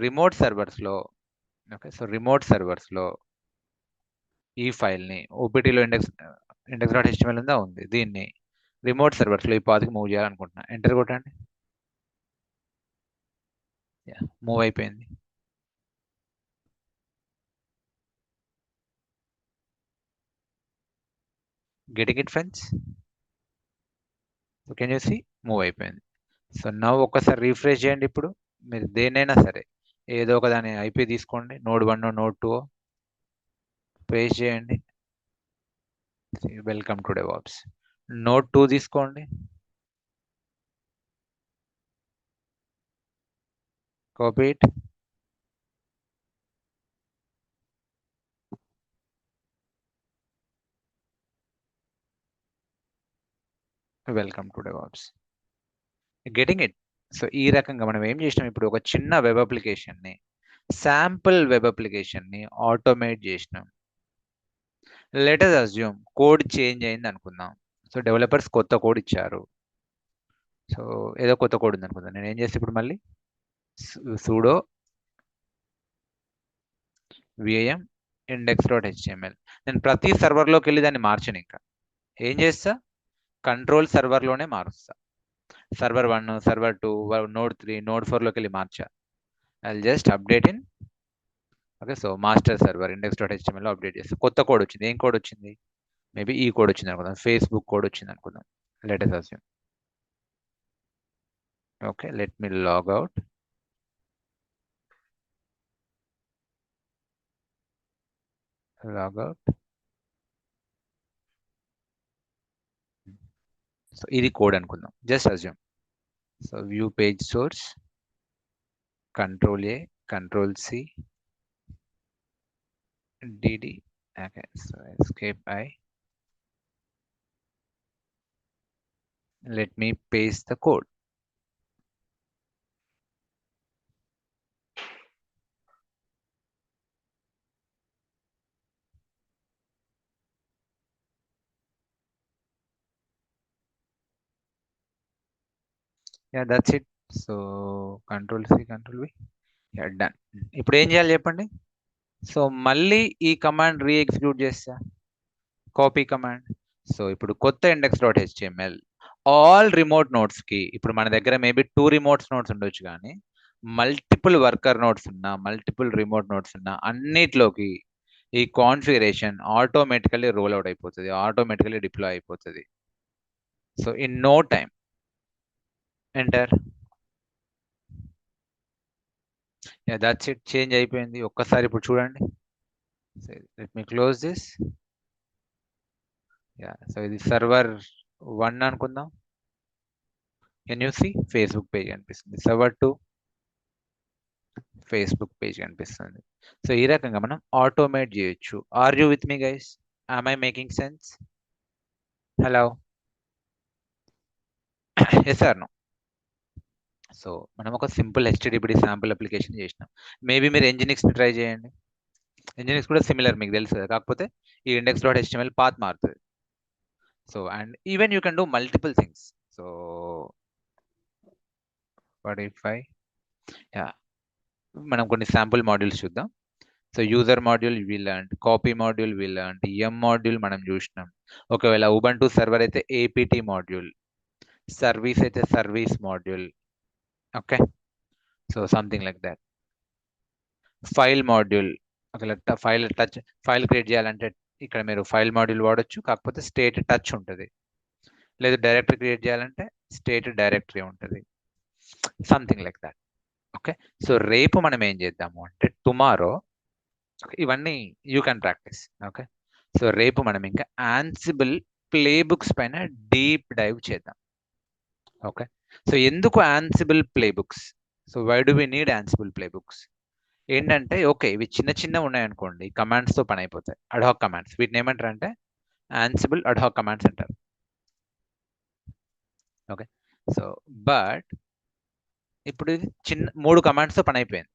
A: రిమోట్ సర్వర్స్లో. ఓకే. సో రిమోట్ సర్వర్స్లో ఈ ఫైల్ని ఓపీటీలో index.html ఉందా? ఉంది. దీన్ని రిమోట్ సర్వర్స్లో ఈ పాత్కి మూవ్ చేయాలనుకుంటున్నా. ఎంటర్ కొట్టండి. మూవ్ అయిపోయింది. Getting it friends? Can you see? Move అయిపోయింది. సో నవ్ ఒక్కసారి రీఫ్రెష్ చేయండి. ఇప్పుడు మీరు దేనైనా సరే ఏదో ఒక దాని ఐపీ తీసుకోండి, నోడ్ 1 నోడ్ 2 పేస్ట్ చేయండి, వెల్కమ్ టు DevOps. నోడ్ 2 తీసుకోండి, copy it, welcome to DevOps. Getting it? So ఈ రకంగా మనం ఏం చేసినాం, ఇప్పుడు ఒక చిన్న వెబ్ అప్లికేషన్ని, శాంపుల్ వెబ్ అప్లికేషన్ని ఆటోమేట్ చేసినాం. Let us assume code change అయింది అనుకుందాం. సో డెవలపర్స్ కొత్త కోడ్ ఇచ్చారు. సో ఏదో కొత్త కోడ్ ఉంది అనుకుందాం. నేను ఏం చేస్తే ఇప్పుడు మళ్ళీ sudo vim index.html. నేను ప్రతి సర్వర్లోకి వెళ్ళి దాన్ని మార్చను. ఇంకా ఏం చేస్తా? కంట్రోల్ సర్వర్లోనే మారుస్తా. సర్వర్ 1, సర్వర్ 2, నోడ్ 3, నోడ్ 4లోకి వెళ్ళి మార్చా. I just update in. Okay. So master server index.html update చేస్తా. కొత్త కోడ్ వచ్చింది. ఏం కోడ్ వచ్చింది? మేబీ ఈ కోడ్ వచ్చింది అనుకుందాం, ఫేస్బుక్ కోడ్ వచ్చింది అనుకుందాం. Let us assume. Okay, let me log out. So ఇది కోడ్ అనుకుందాం, just assume. So view page source, Control-A, Control-C, DD. Okay, so escape I. Let me paste the code. Yeah, that's it. So Control-C, Control-V. Yeah, done. ఇప్పుడు ఏం చేయాలి చెప్పండి? So మళ్ళీ ఈ command రీఎగ్జిక్యూట్ చేస్తా, copy command. So ఇప్పుడు కొత్త index.html all remote నోడ్స్కి, ఇప్పుడు మన దగ్గర మేబీ 2 రిమోట్ నోడ్స్ ఉండొచ్చు, కానీ మల్టిపుల్ వర్కర్ నోడ్స్ ఉన్నా, మల్టిపుల్ రిమోట్ నోడ్స్ ఉన్నా, అన్నిట్లోకి ఈ కాన్ఫిగరేషన్ ఆటోమేటికల్లీ రోల్ అవుట్ అయిపోతుంది, ఆటోమేటికల్లీ డిప్లాయ్ అయిపోతుంది. So in no time. Enter. That's it, change అయిపోయింది. ఒక్కసారి ఇప్పుడు చూడండి. Let me close this. So ఇది సర్వర్ 1 అనుకుందాం. Can you see Facebook page కనిపిస్తుంది, సర్వర్ టు ఫేస్బుక్ పేజ్ కనిపిస్తుంది. సో ఈ రకంగా మనం ఆటోమేట్ చేయొచ్చు. Are you with me guys? Am I making sense? Hello, yes or no? So మనం ఒక సింపుల్ HTTPD శాంపుల్ అప్లికేషన్ చేసినాం. మేబీ మీరు Nginx ట్రై చేయండి. Nginx కూడా సిమిలర్, మీకు తెలుసు కదా, కాకపోతే ఈ index.html పాత్ మారుతుంది. So and even you can do multiple things. So what if I మనం కొన్ని శాంపుల్ మాడ్యూల్స్ చూద్దాం. So user module we learn, copy module we learn, module మనం చూసినాం. ఒకవేళ ఉబంటు సర్వర్ అయితే APT మాడ్యూల్, సర్వీస్ అయితే service module. Okay, so something like that. File module, ఒకవేళ file create చేయాలంటే ఇక్కడ మీరు ఫైల్ మాడ్యూల్ వాడచ్చు, కాకపోతే స్టేట్ టచ్ ఉంటుంది. లేదు డైరెక్టరీ క్రియేట్ చేయాలంటే స్టేట్ డైరెక్టరీ ఉంటుంది, something like that. Okay, so రేపు మనం ఏం చేద్దాము అంటే టుమారో ఇవన్నీ you can practice. Okay, so రేపు మనం ఇంకా యాన్సిబుల్ ప్లే బుక్స్ పైన డీప్ డైవ్ చేద్దాం. ఓకే, సో ఎందుకు Ansible playbooks? So why do we need Ansible playbooks? ఏంటంటే ఓకే, ఇవి చిన్న చిన్న ఉన్నాయనుకోండి, కమాండ్స్తో పని అయిపోతాయి, అడ్హాక్ కమాండ్స్. వీటిని ఏమంటారు అంటే యాన్సిబుల్ అడ్హాక్ కమాండ్స్ అంటారు. ఓకే, సో బట్ ఇప్పుడు ఇది చిన్న 3 కమాండ్స్తో పని అయిపోయింది.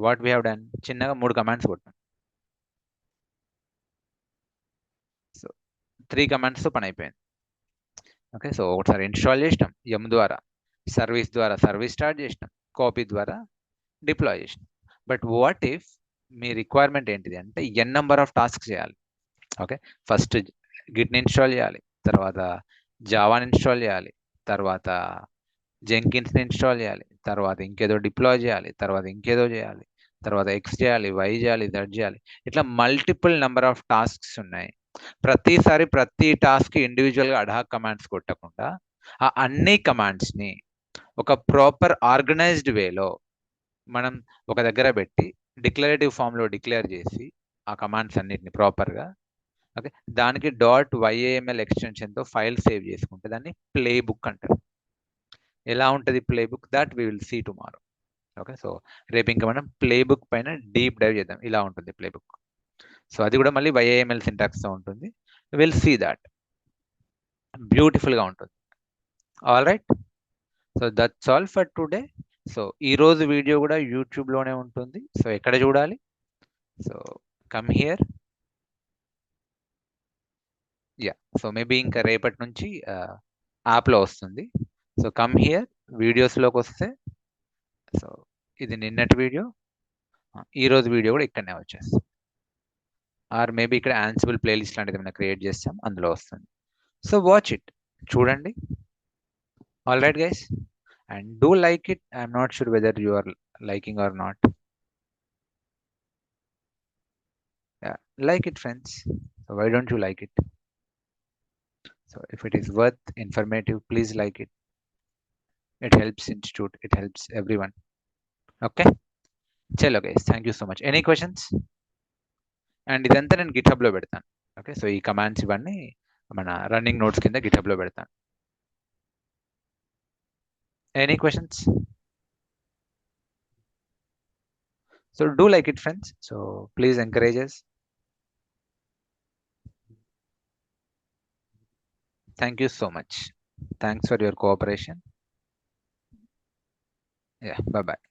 A: వాట్ వీ హ్యావ్ డన్, చిన్నగా 3 కమాండ్స్ కొట్టాం. సో 3 కమాండ్స్తో పని అయిపోయింది. ఓకే, సో ఒకసారి ఇన్స్టాల్ చేసినాం ఎమ్ ద్వారా, సర్వీస్ ద్వారా సర్వీస్ స్టార్ట్ చేసినాం, కాపీ ద్వారా డిప్లాయ్ చేసినాం. But what if me requirement ఏంటిది అంటే ఎన్ నెంబర్ ఆఫ్ టాస్క్ చేయాలి. ఓకే, ఫస్ట్ గిట్ని ఇన్స్టాల్ చేయాలి, తర్వాత జావాని ఇన్స్టాల్ చేయాలి, తర్వాత జెంకిన్స్ని ఇన్స్టాల్ చేయాలి, తర్వాత ఇంకేదో డిప్లాయ్ చేయాలి, తర్వాత ఇంకేదో చేయాలి, తర్వాత X చేయాలి, Y చేయాలి, Z చేయాలి. ఇట్లా మల్టిపుల్ నెంబర్ ఆఫ్ టాస్క్స్ ఉన్నాయి. ప్రతిసారి ప్రతి టాస్క్ ఇండివిజువల్గా అడ్హాక్ కమాండ్స్ కొట్టకుండా ఆ అన్ని కమాండ్స్ని ఒక ప్రాపర్ ఆర్గనైజ్డ్ వేలో మనం ఒక దగ్గర పెట్టి డిక్లరేటివ్ ఫామ్లో డిక్లేర్ చేసి ఆ కమాండ్స్ అన్నిటిని ప్రాపర్గా, ఓకే, దానికి .yaml ఎక్స్టెన్షన్తో ఫైల్ సేవ్ చేసుకుంటే దాన్ని ప్లే బుక్ అంటారు. ఎలా ఉంటుంది playbook? That we will see tomorrow. Okay, so రేపు ఇంకా మనం ప్లే బుక్ పైన డీప్ డైవ్ చేద్దాం. ఇలా ఉంటుంది ప్లే బుక్. సో అది కూడా మళ్ళీ YAML సింటాక్స్తో ఉంటుంది. విల్ సీ దాట్, బ్యూటిఫుల్గా ఉంటుంది. All right, so that's all for today. So ఈరోజు వీడియో కూడా యూట్యూబ్లోనే ఉంటుంది. సో ఎక్కడ చూడాలి? So come here. Yeah, so maybe ఇంకా రేపటి నుంచి యాప్లో వస్తుంది. సో కమ్ హియర్, వీడియోస్లోకి వస్తే సో ఇది నిన్నటి వీడియో, ఈరోజు వీడియో కూడా ఇక్కడనే వచ్చేస్తుంది. ఆర్ మేబీ ఇక్కడ యాన్సిబుల్ ప్లేలిస్ట్ లాంటిది ఏమైనా క్రియేట్ చేస్తాం, అందులో వస్తుంది. సో వాచ్ ఇట్, చూడండి. All right guys, and do like it. I'm not sure whether you are liking or not. Yeah, like it, friends. So why don't you like it? So if it is worth informative, please like it. It helps institute, it helps everyone. Okay, chalo guys, thank you so much. Any questions? And idantha nenu GitHub lo pedtanu. Okay, so ee commands ivanni mana running notes kinda GitHub lo pedtanu. Any questions? So do like it, friends. So please encourage us. Thank you so much. Thanks for your cooperation. Yeah, bye bye.